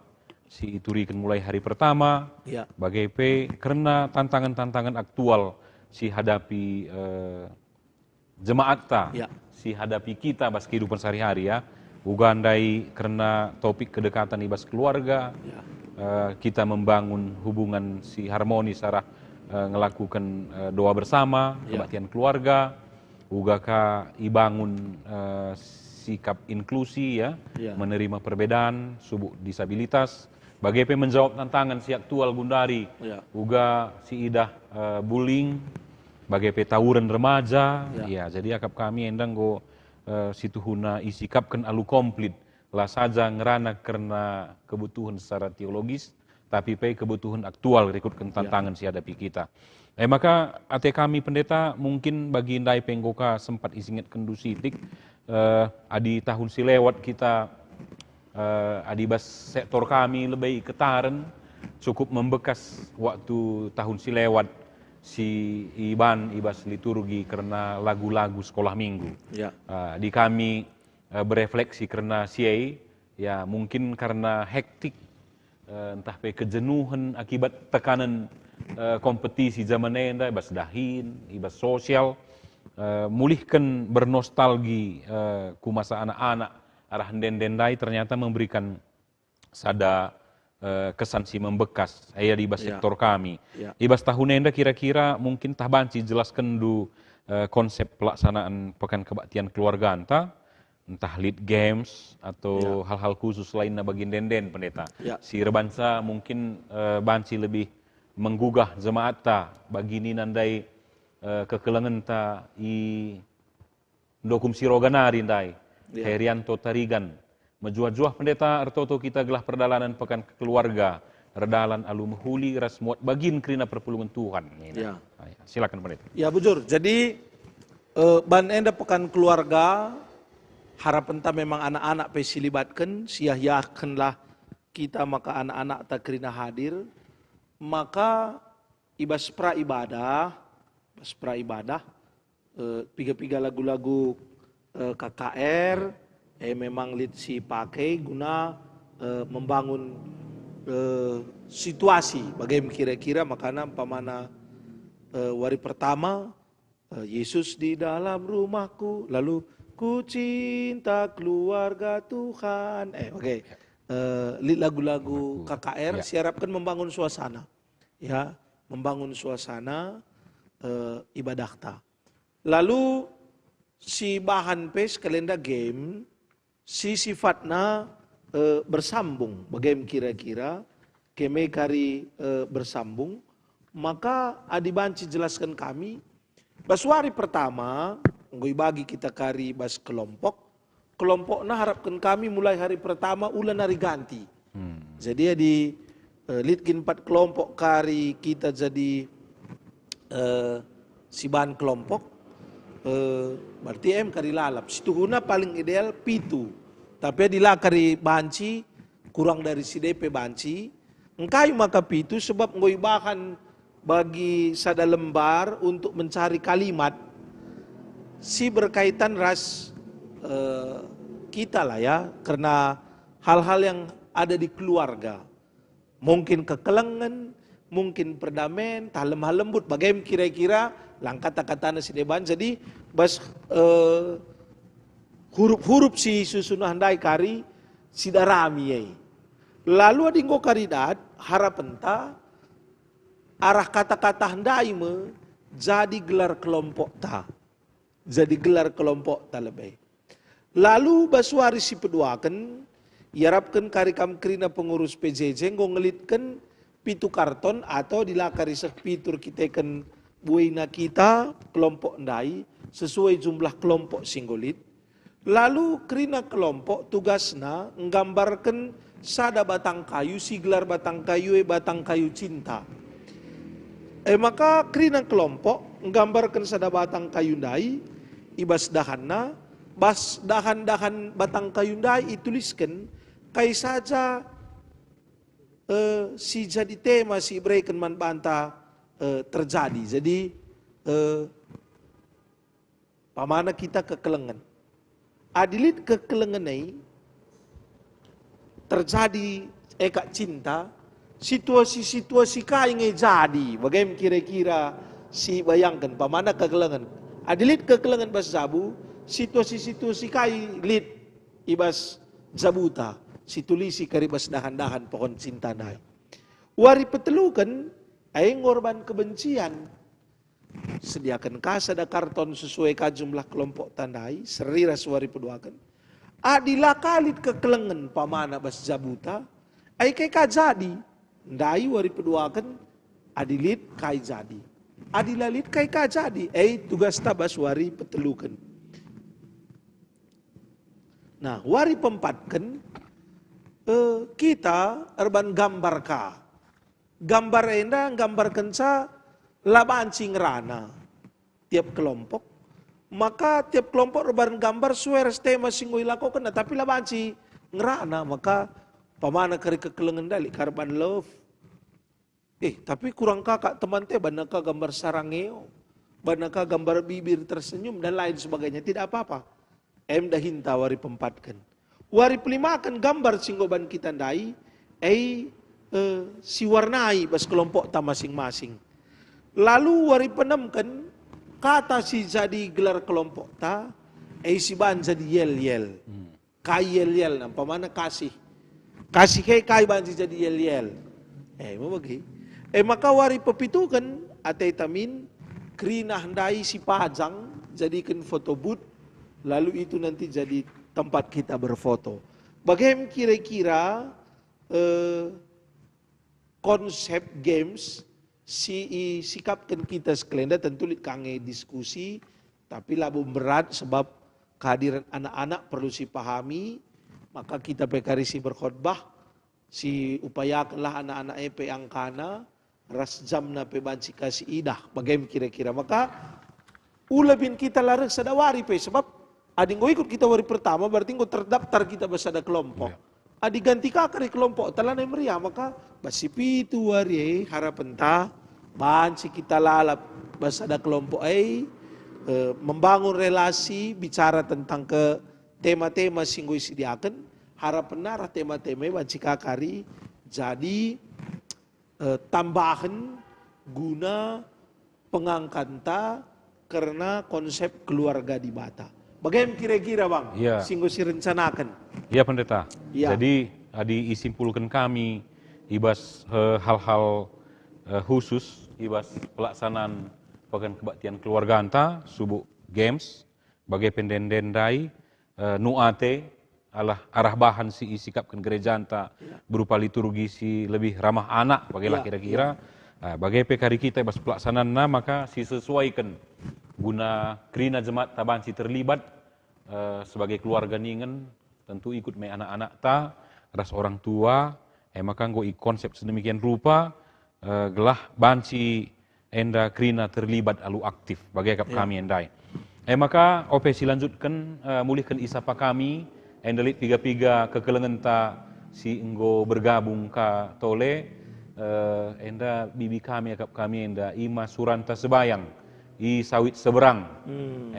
si iturikan mulai hari pertama, bagai karena tantangan-tantangan aktual si hadapi jemaat ta, si hadapi kita bas kehidupan sehari-hari ya, ugandai karena topik kedekatan ibas keluarga, kita membangun hubungan si harmonis arah ngelakukan doa bersama, kebaktian keluarga, ugaka ibangun sikap inklusi ya, menerima perbedaan, subuk disabilitas, bagai menjawab tantangan si aktual gundari, uga si idah bullying, bagai tawuran remaja, jadi akap kami endang go situ huna isikapkan alu komplit lah saja ngerana karena kebutuhan secara teologis, tapi kebutuhan aktual rekutkan tantangan si hadapi kita. Maka ate kami pendeta mungkin bagi indai penggoka sempat isingat kendusitik adi tahun si lewat kita adi bas sektor kami lebih ketaran cukup membekas waktu tahun si lewat si ibas liturgi karena lagu-lagu sekolah minggu. Di kami berefleksi karena siai ya mungkin karena hektik entah kejenuhan akibat tekanan kompetisi zaman enda ibas dahin, ibas sosial, mulihkan bernostalgi ku masa anak-anak arah dendai ternyata memberikan sada kesan si membekas di ibas sektor kami. Ibas tahun enda kira-kira mungkin tah banci jelaskan du konsep pelaksanaan pekan kebaktian keluarga anta, entah lead games atau hal-hal khusus lainnya bagi denden pendeta. Si rebansa mungkin banci lebih menggugah jemaat ta bagi ni nandai kekelengan ta i dokum siroganari ndai Herianto Tarigan Mejuah-juah pendeta artoto kita gelah perdalanan pekan keluarga redalan alu mehuli ras muat bagin kerina perpulungan Tuhan. Silakan pendeta. Ya bujur. Jadi ban enda pekan keluarga harapan ta memang anak-anak pesilibatkan sia-hiakanlah kita maka anak-anak tak kerina hadir maka ibas pra ibadah piga-piga lagu-lagu KKR memang si pakai guna membangun situasi bagaimana kira-kira makanya pamana wari pertama Yesus di dalam rumahku lalu ku cinta keluarga Tuhan lagu-lagu KKR siarapkan membangun suasana membangun suasana ibadah ta lalu si bahan kalenda game si sifatnya bersambung, bagaimana kira-kira keme kari bersambung, maka adibanci jelaskan kami, baswari pertama ngoi bagi kita kari bas kelompok na harapkan kami mulai hari pertama ulan hari ganti. Jadi di litkin 4 kelompok kari kita jadi siban kelompok, berarti kari lalap. Situ guna paling ideal pitu. Tapi di kari banci kurang dari si DP banci. Engkai maka pitu sebab ngoi bahan bagi sada lembar untuk mencari kalimat si berkaitan ras kita lah ya, karena hal-hal yang ada di keluarga, mungkin kekelengan, mungkin perdamaian, lemah lembut, bagaimana kira-kira langkah kata-kata si deban. Jadi bas huruf-huruf si susunah handai kari si darami. Lalu adinggo karidat harapan ta arah kata-kata handai me jadi gelar kelompok ta. Jadi gelar kelompok ta lebih. Lalu basuari si peduakan, iarapkan karikam krina pengurus PJJ nggo ngelitkan pitu karton atau dilakari pitur kita kan buina kita kelompok ndai sesuai jumlah kelompok singgolit. Lalu krina kelompok tugasna nggambarkan sada batang kayu, si gelar batang kayu cinta. Maka krina kelompok nggambarkan sada batang kayu ndai ibas dahanna. Bas dahan-dahan batang kayu ndai ituliskan kai saja si jadi tema si berikan man banta terjadi. Jadi pamana kita kekelengan. Adilit kekelengan ini terjadi eka cinta, situasi-situasi kain jadi. Bagaimana kira-kira si bayangkan pamana kekelengan. Adilit kekelengan bas zabu, situasi-situasi kai lit ibas zabuta, situlisi karibas dahan-dahan pohon cinta nai. Wari petelukan ay ngorban kebencian. Sediakan kasada karton sesuai jumlah kelompok tandai, seriras wari peduakan. Adila kalit kekelengan pamana bas zabuta, ay kay kajadi. Ndai wari peduakan, adilit kai jadi. Adilalit kai kajadi, ay tugas tabas wari petelukan. Nah, wari pempatkan kita erban gambar ka. Gambar enda gambarkan sa laban rana tiap kelompok. Maka tiap kelompok erban gambar suara tema singoi lakukan, tapi laban ngerana maka pamana kari kekelengan dali karban love. Tapi kurang kakak teman teh banaka gambar sarangeo, banaka gambar bibir tersenyum dan lain sebagainya, tidak apa-apa. Dahinta wari pempatkan. Wari pelimakan gambar singgoban kita ndai, si warnai bas kelompok ta masing-masing. Lalu wari penemkan kata si jadi gelar kelompok ta, si ban jadi yel-yel. Kai yel-yel, pamana kasih. Kasih kai ban jadi yel-yel. Mau bagi. Maka wari pepitukan atay tamin, krina handai si pajang, jadikan foto booth. Lalu itu nanti jadi tempat kita berfoto. Bagaimana kira-kira konsep games sikapkan kita sekalian, tentu kange diskusi, tapi labu berat sebab kehadiran anak-anak perlu dipahami, maka kita pekarisi berkhotbah, si upayakanlah anak-anak EP angkana, ras jamna pe banci kasih idah, bagaimana kira-kira, maka ulabin kita larang sadawari pe, sebab adi ngo ikut kita wari pertama berarti ngo terdaftar kita basada kelompok. Adi ganti kakari kelompok talana meriah maka basipitu wari harapan ta banci kita lalap basada kelompok membangun relasi bicara tentang ke tema-tema singgo sediakan harapan narah tema-tema banci kakari jadi tambahan guna pengangkanta karena konsep keluarga di Bata. Bagaimana kira-kira bang? Ya. Singgo si rencanakan. Ya pendeta. Ya. Jadi disimpulkan kami ibas hal-hal khusus ibas pelaksanaan pekan kebaktian keluarga anta subuh games bagai pendendendai nuate arah bahan si sikapkan gereja anta berupa liturgi si lebih ramah anak bagailah kira-kira. Bagai pekari kita ibas pelaksanaan maka si sesuaikan guna krina jemaat tabansi terlibat sebagai keluarga ningen tentu ikut me anak-anak ta ras orang tua maka nggo konsep sedemikian rupa gelah banci enda krina terlibat alu aktif bagai kami endai maka ope silanjutkan mulihkan isapa kami enda lit piga-piga kekelengan ta si enggo bergabung ka tole enda bibi kami akap kami enda ima suranta sebayang i sawit seberang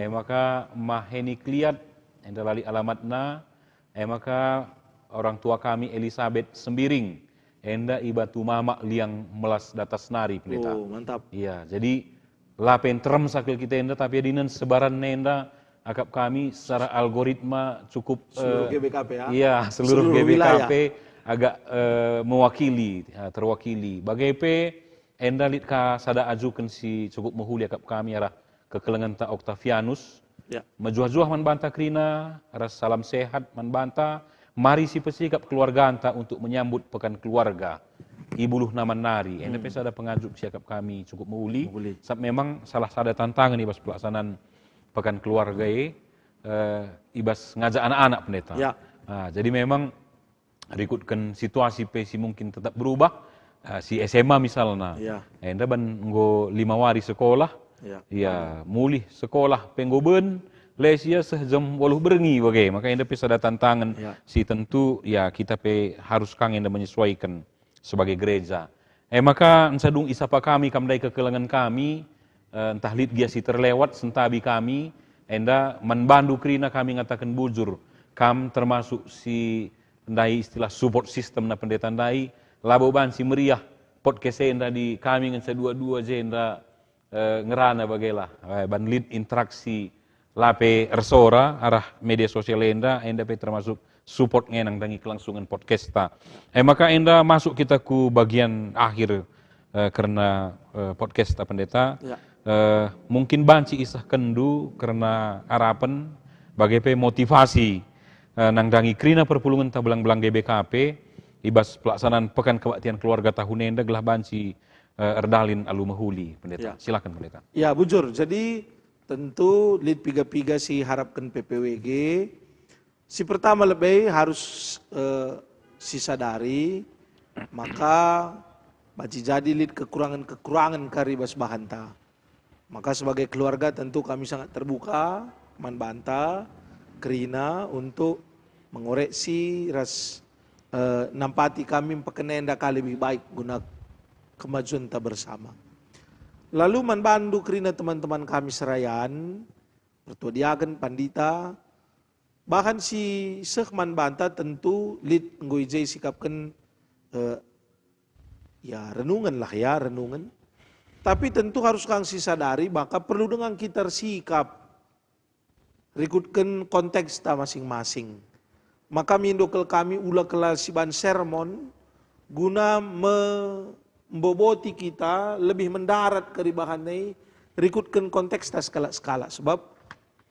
maka maheni kliat enda lali alamatna maka orang tua kami Elizabeth Sembiring enda i batu mamak liang melas datas nari pendeta. Oh, mantap. Iya, jadi lapen terem sakil kita enda tapi adinan sebaran enda akap kami secara algoritma cukup Seluruh GBKP ya. Iya, seluruh GBKP wilayah. agak mewakili, terwakili. Bagaipe enda lit ka sada ajukan si cukup muhuli akap kami arah kekelengan ta Octavianus. Ya. Majuah-juah man banta krina, ras salam sehat man banta. Mari si pesikap keluarga anta untuk menyambut pekan keluarga. Ibuluh naman nari. Enda pesa ada pengajuk siakap kami cukup muhuli. Memang salah sada tantangan ibas pelaksanaan pekan keluarga ibas ngajak anak-anak pendeta. Ya. Nah, jadi memang rikutkan situasi pesi mungkin tetap berubah. Si SMA misalnya, enda ban nggo 5 wari sekolah, ya mulih sekolah penggoben, lesia sejam 8 berengi bagai, maka enda pesa ada tantangan. Si tentu ya kita harus kang enda menyesuaikan sebagai gereja. Maka ensadung isapa kami kamdai kekelengan kami, entah lit dia si terlewat sentabi kami, enda manbandu krina kami ngatakan bujur, kam termasuk si ndai istilah support system na pendeta ndai labo ban si meriah podcast enda di kami ngan dua-dua je enda ngerana bagailah ban lead interaksi lape ersora arah media sosial enda pe termasuk support ngenang dangi kelangsungan podcast ta. Maka enda masuk kita ku bagian akhir karena podcast ta pendeta. Mungkin banci isah kendu karena harapan bagai motivasi nang dangi krina perpulungan ta belang-belang GBKP ibas pelaksanaan pekan kebaktian keluarga tahun enda gelah banci erdalin alu mahuli pendeta. Silakan pendeta. Ya bujur, jadi tentu lead piga-piga si harapkan PPWG si pertama lebih harus si sadari maka baci jadi lead kekurangan karibas bahanta. Maka sebagai keluarga tentu kami sangat terbuka manbanta krina untuk mengoreksi nampati kami pekenenda kali lebih baik guna kemajuan kita bersama. Lalu manbandu krina teman-teman kami serayan, pertuadiakan pandita, bahkan si sekman banta tentu lid ngoijay sikapkan ya renungan lah ya renungan. Tapi tentu harus kang si sadari maka perlu dengan kita sikap rikutkan konteks ta masing-masing. Maka mindokel kami ula kelasiban sermon guna memboboti kita lebih mendarat keribahannya rikutkan konteks ta skala-skala sebab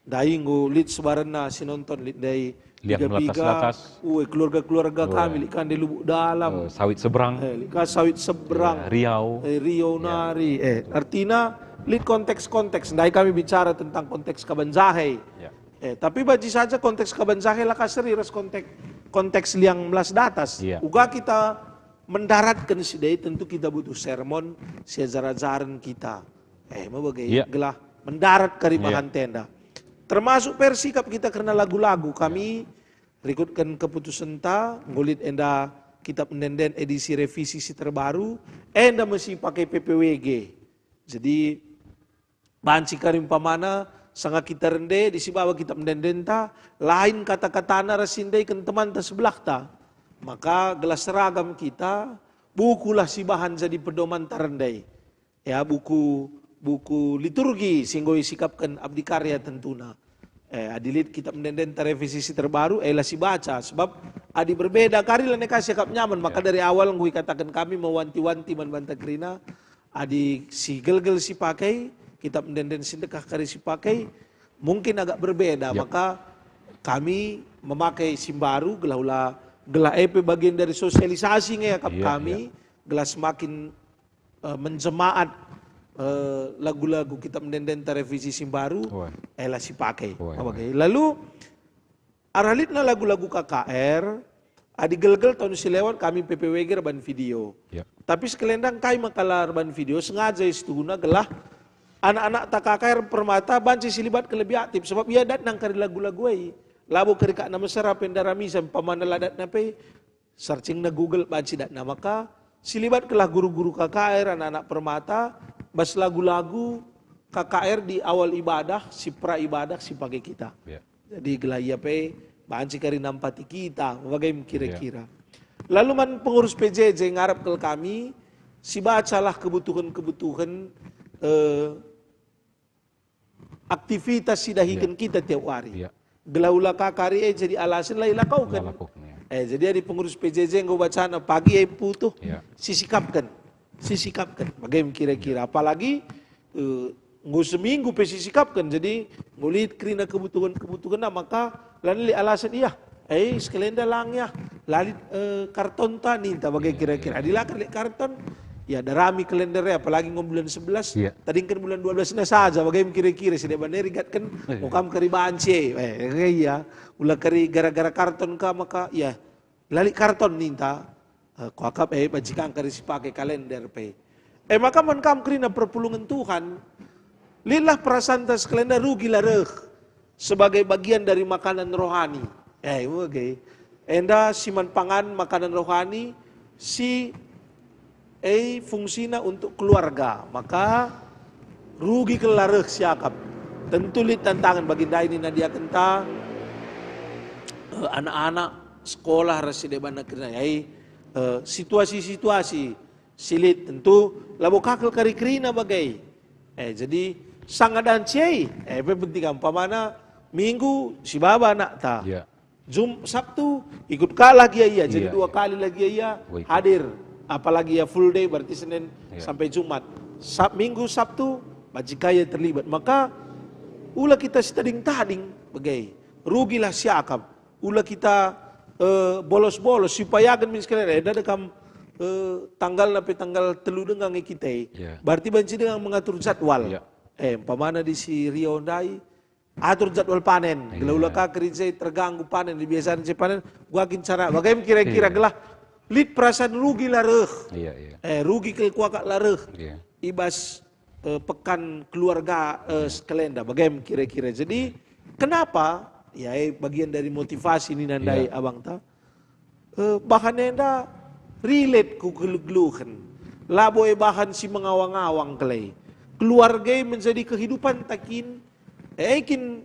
dai nggo lit sebarana sinonton lit dai tiga-tiga keluarga-keluarga kami likan di lubuk dalam sawit seberang sawit seberang Riau nari artinya lit konteks-konteks dai kami bicara tentang konteks kabanjahe. Tapi bagi saja konteks kabanjahe lah kaseri ras konteks liang melas datas. Uga kita mendaratkan sidai tentu kita butuh sermon sejarah-jaran kita. Gelah mendarat karibahan tenda. Termasuk persikap kita karena lagu-lagu kami rikutkan keputusan ta ngulit enda kitab mendenden edisi revisi si terbaru enda mesti pakai PPWG. Jadi banci karim pamana sanga kita rende di si bawah kita mendendenta lain kata-katana rasindai kan teman ta sebelah ta maka gelas seragam kita bukulah si bahan jadi pedoman tarendai ya buku liturgi singgo sikapkan abdi karya tentuna adilit kita mendendenta revisi si terbaru lah si baca sebab adi berbeda kari lah nekasi kap nyaman maka dari awal ngui katakan kami mewanti-wanti manbanta krina adi si gel-gel si pakai kitab mendenden sedekah kari si pakai mungkin agak berbeda maka kami memakai simbaru gelah bagian dari sosialisasi kami gelah semakin menjemaat lagu-lagu kita mendenden revisi simbaru, lah si pakai. Lalu aralit na lagu-lagu KKR, adi gelgel tahun silewat kami PPWG ban video. Tapi sekelendang kai makalar ban video sengaja istuna gelah anak-anak tak KKR permata banci silibat ke lebih aktif sebab ia dat nang kari lagu-lagu ai. Labu kerika nama serap pendarami sampai pamana ladat nape searching na Google banci dat nama ka silibat kelah guru-guru KKR anak-anak permata bas lagu-lagu KKR di awal ibadah si pra ibadah si pakai kita. Jadi gelah ia pe banci kari nampati kita bagaimana kira-kira. Lalu man pengurus PJJ ngarap ke kami si bacalah kebutuhan-kebutuhan aktivitas si dahikan kita tiap hari. Gelaulah kakari jadi alasan lah kau kan. Jadi ada pengurus PJJ yang gue baca pagi putuh sisikapkan. Bagaimana kira-kira. Apalagi nggak seminggu sisikapkan. Jadi ngulit kerina kebutuhan maka lalu alasan iya. Sekalian dalang ya. Lalu karton tani entah bagaimana kira-kira. Adilah karton. Ya, ada rami kalendernya, apalagi ngomong bulan 11, tadi kan bulan 12 na saja, bagaimana kira-kira, si depan rigat kan, mukam kari banci, iya, ulah kari gara-gara karton ka, maka, ya, lali karton ninta, kuakap, bajikan kari si pakai kalender, maka menkam kerina perpulungan Tuhan, lilah perasaan tas kalender rugi lareh, sebagai bagian dari makanan rohani, enda siman pangan makanan rohani, si fungsinya untuk keluarga, maka rugi kelareh siakap. Tentu lit tantangan bagi ini nadia kenta anak-anak sekolah residebana kena situasi-situasi silit tentu labo kakel kari kerina bagai. Jadi sangat dan cei. Penting pamana minggu si baba nak ta. Sabtu ikut kalah lagi iya, jadi 2 kali lagi iya hadir. Apalagi ya full day berarti Senin sampai Jumat. Minggu Sabtu majikaya terlibat. Maka ulah kita tading bagai rugilah siakap. Ulah kita bolos-bolos supaya akan misalnya ada kam tanggal telu dengan kita. Berarti banci dengan mengatur jadwal. Pamana di si Rio Ndai atur jadwal panen. Gelah ka kerja terganggu panen di biasaan panen. Gua akin cara bagaimana kira-kira gelah lid perasaan rugi lareh, rugi kekuakat lareh, ibas pekan keluarga sekelenda, bagaimana kira-kira. Jadi kenapa? Ya bagian dari motivasi ini nandai abang ta. Bahan enda relate ku geluh-geluhan, laboy bahan si mengawang-awang kelai. Keluarga menjadi kehidupan takin, ekin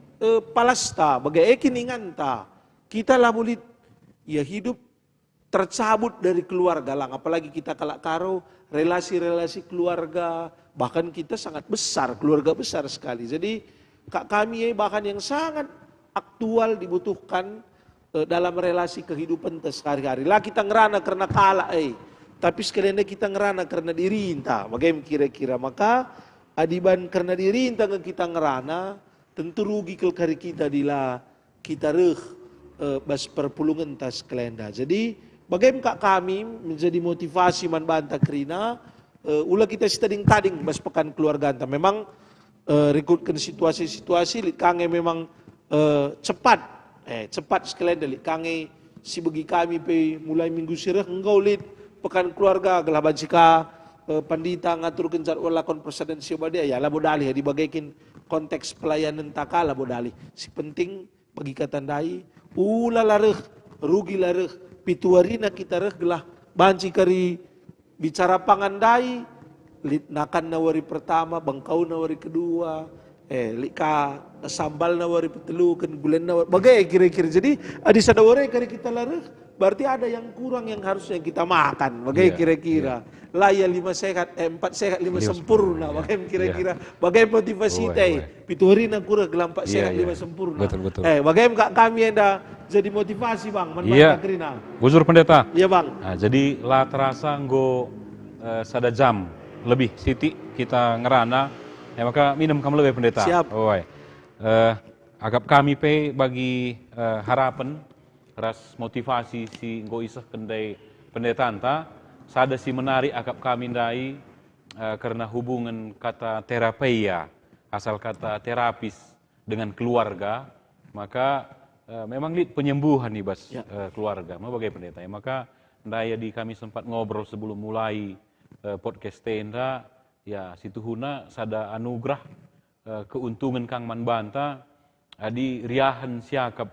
palasta, bagai ekin inganta. Kita labulit ya hidup tercabut dari keluarga lang, apalagi kita kalak karo relasi-relasi keluarga, bahkan kita sangat besar, keluarga besar sekali. Jadi kami bahkan yang sangat aktual dibutuhkan dalam relasi kehidupan sehari-hari. Lah kita ngerana karena kalah, tapi sekalian kita ngerana karena diri entah. Bagaimana kira-kira, maka adiban karena diri entah kita ngerana, tentu rugi kari kita dila kita bas perpulungan tas kelenda. Jadi bagaimana kami menjadi motivasi man banta kerina, ulah kita tading bas pekan keluarga anta. Memang rekrutkan situasi-situasi, kange memang cepat sekalian dari kange si bagi kami pe mulai minggu sirah engkau lit pekan keluarga gelah bajika pandita ngatur jadwal lakon presidensi badia ya labo dalih ya dibagaikan konteks pelayanan takala bodalih. Si penting bagi katandai ulah lareh rugi lareh pituarina kita reglah banci kari bicara pangandai litnakan nawari pertama bangkau nawari kedua lika sambal nawari petelu kan gulen nawari bagai kira-kira. Jadi adi sadawari kari kita lareh berarti ada yang kurang yang harusnya kita makan bagai kira-kira. Laya 5 sehat 4 sehat 5 sempurna bagai kira-kira. Bagai motivasi teh pituarina kurang gelam 4 sehat 5 sempurna. Betul. Bagaimana kami anda jadi motivasi bang, Iya, Gusur Pendeta. Iya bang. Nah, jadi lah terasa nggo sada jam lebih siti kita ngerana, maka minum kamu lebih Pendeta. Siap. Agap kami pe bagi harapan, ras motivasi si nggo isah kendai Pendeta anta, sada si menarik agap kami ndai karena hubungan kata terapeia, asal kata terapis dengan keluarga, maka memang penyembuhan ibas keluarga. Bagai pendeta, maka ndaya di kami sempat ngobrol sebelum mulai podcast tenda, ya situhuna sada anugerah keuntungan Kang Manbanta adi riahan siakap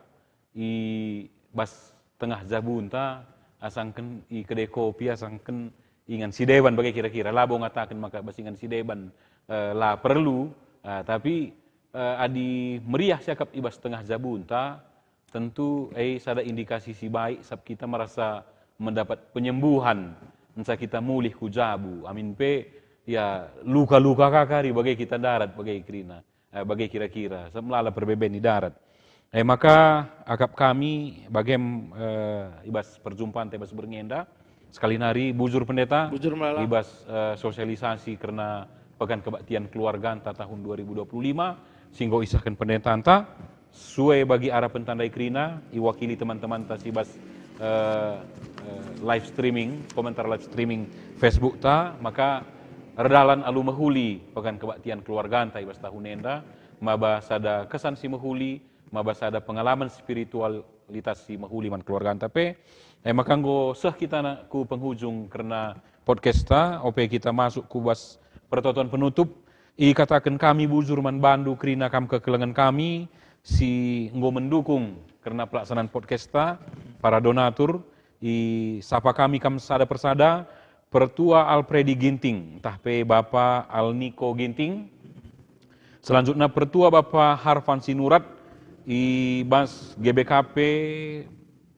i bas tengah jabunta asangken i kedai kopi asangken ingan si deban bagai kira-kira labo ngatakan maka bas ingan si deban lah perlu tapi adi meriah siakap i bas tengah jabunta tentu sada indikasi si baik sab kita merasa mendapat penyembuhan entah kita mulih hujabu amin pe ya luka-luka kakari bagai kita darat bagai krina bagai kira-kira semlala perbeben di darat maka akap kami bagem ibas perjumpaan tebas berngenda sekali nari bujur pendeta ibas sosialisasi karena pekan kebaktian keluarga anta tahun 2025 singgo isahkan pendeta anta suai bagi arah pentandai krina iwakili teman-teman tas ibas live streaming komentar live streaming Facebook ta maka redalan alu mahuli pekan kebaktian keluarga anta ibas tahun enda maba sada kesan si mahuli maba sada pengalaman spiritualitas si mahuli man keluarga anta pe maka nggo seh kita na ku penghujung karena podcast ta ope kita masuk ku bas pertoton penutup i katakan kami bujur man bandu krina kam kekelengan kami si nggo mendukung karena pelaksanaan podcast ta para donatur i sapa kami kam sada persada Pertua Alpredi Ginting, tahpe Bapak Alniko Ginting. Selanjutnya Pertua Bapak Harfan Sinurat, Ibas GBKP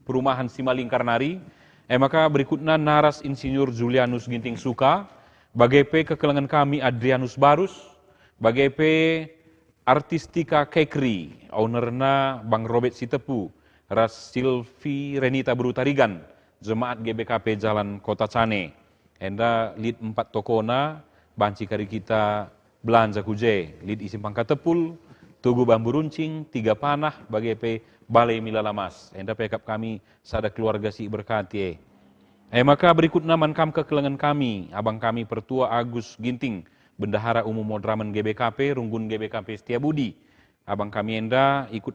Perumahan Simalingkar Nari. Maka berikutnya Naras Insinyur Julianus Ginting Suka, Bagepe kekelengan kami Adrianus Barus, Bagepe Artistika Kekri, ownerna Bang Robert Sitepu, Ras Silvi Renita Brutarigan, Jemaat GBKP Jalan Kota Cane. Enda lead 4 tokona, banci kari kita belanja kuje, lead isi pangka tepul, tugu bambu runcing, 3 panah, bagai balai milalamas. Enda pekap kami sada keluarga si berkati. Maka berikut naman kam kekelengan kami, abang kami Pertua Agus Ginting, Bendahara Umum Modraman GBKP, Runggun GBKP Setiabudi. Abang kami enda ikut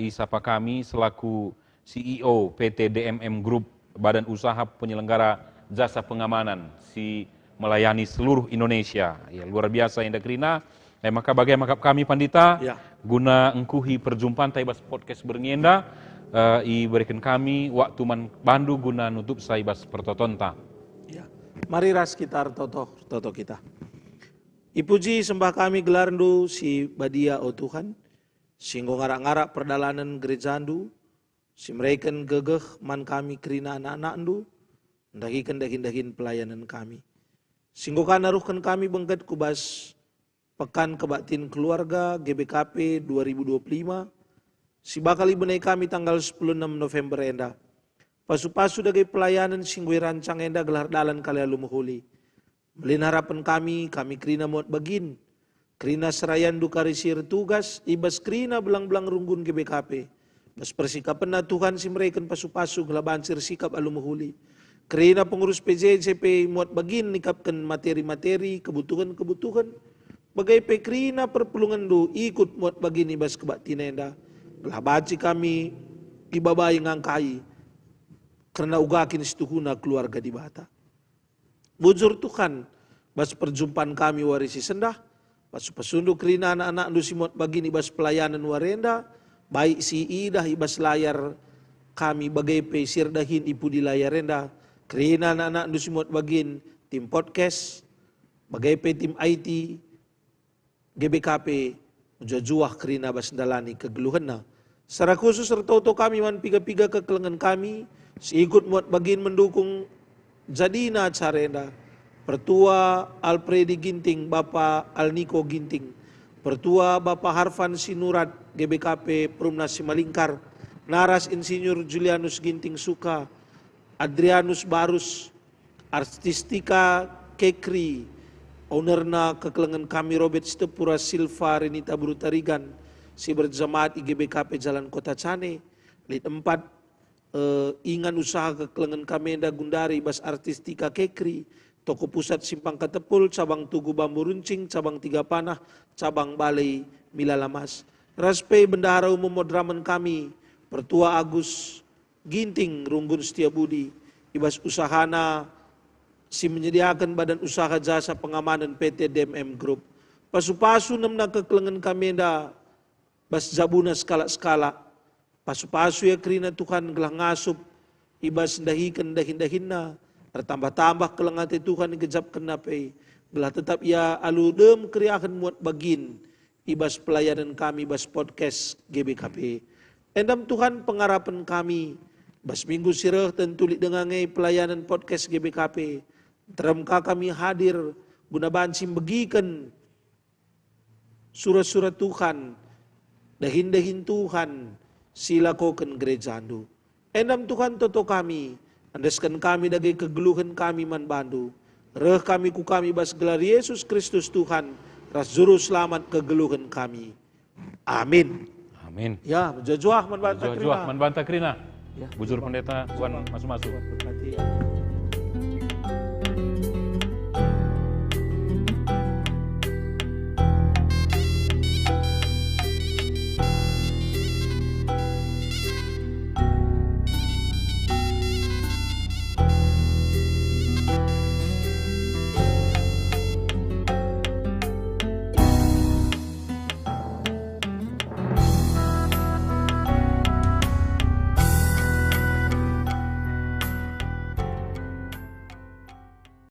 isapa kami selaku CEO PT DMM Group, Badan Usaha Penyelenggara Jasa Pengamanan si melayani seluruh Indonesia ya luar biasa indah krina maka bagaimana kami pandita guna engkuhi perjumpaan taibas podcast berngenda i berikan kami waktu man bandu guna nutup saibas pertotonta ya mari ras kita toto kita ipuji sembah kami gelarndu si badia o Tuhan singgo ngarak-ngarak perdalanan gerejandu si mereken gegeh man kami krina anak-anak ndu dahin pelayanan kami. Singgokan naruhkan kami bengket kubas pekan kebaktian keluarga GBKP 2025. Si bakal benai kami tanggal 16 November enda. Pasu-pasu dagai pelayanan singgui rancang enda gelar dalan kali alu mahuli. Melin harapan kami krina muat bagin. Krina serayan dukarisir tugas, ibas krina belang-belang runggun GBKP. Bas persikapan na Tuhan si mereka pasu-pasu gelaban sir sikap alu mahuli. Kerana pengurus PJJP muat bagin nikapkan materi-materi, kebutuhan-kebutuhan. Bagai pekrina perpulungan do ikut muat bagin ibas kebaktian enda. Belah baci kami ibabai ngangkai. Karena ugakin situhuna keluarga di bata. Bujur Tuhan, bas perjumpaan kami warisi sendah. Bas pasundu kerina anak-anak do si muat bagin ibas pelayanan warenda. Baik si idah ibas layar kami bagai pesir dahin ipu di layar renda. Kerina anak-anak du simut bagin tim podcast, bagai tim IT, GBKP, menjuah kerina basendalani kegeluhan na. Secara khusus serta kami man piga-piga kekelengan kami, seikut muat bagin mendukung jadina acarenda. Pertua Alpredi Ginting, Bapak Alniko Ginting, Pertua Bapak Harfan Sinurat, GBKP Perumnas Simalingkar, Naras Insinyur Julianus Ginting Suka, Adrianus Barus, Artistika Kekri, ownerna kekelengan kami Robert Sitepura Silva Renita Brutarigan, si berjemaat IGBKP Jalan Kota Cane, lead 4 ingan usaha kekelengan kami enda Gundari Bas Artistika Kekri, Toko Pusat Simpang Katepul, cabang Tugu Bambu Runcing, cabang Tiga Panah, cabang Balai Milalamas. Raspe Bendahara Umum Madraman kami, Pertua Agus Ginting Runggun Setiabudi, ibas usahana si menyediakan badan usaha jasa pengamanan PT DMM Group. Pasu-pasu namna kekelengan kami dah bas jabuna skala-skala. Pasu-pasu ya kerina Tuhan gelah ngasup, ibas dahikan dahin-dahinna, tambah-tambah kelengate Tuhan kejap kenape, gelah tetap ia aludem keriakan muat bagin, ibas pelayanan kami bas podcast GBKP. Endam Tuhan pengarapan kami, bas minggu sirah tentulik dengangai pelayanan podcast GBKP. Teramka kami hadir, guna bansim begikan surat-surat Tuhan, dahin-dahin Tuhan, silakokan gereja andu. Endam Tuhan toto kami, andaskan kami dagi kegeluhan kami man bandu. Reh kami ku kami bas gelar Yesus Kristus Tuhan, ras juru selamat kegeluhan kami. Amin. Amin. Ya, menjajuah man banta krina. Man banta krina. Ya. Bujur pendeta, Tuhan masuk-masuk. Berkati ya.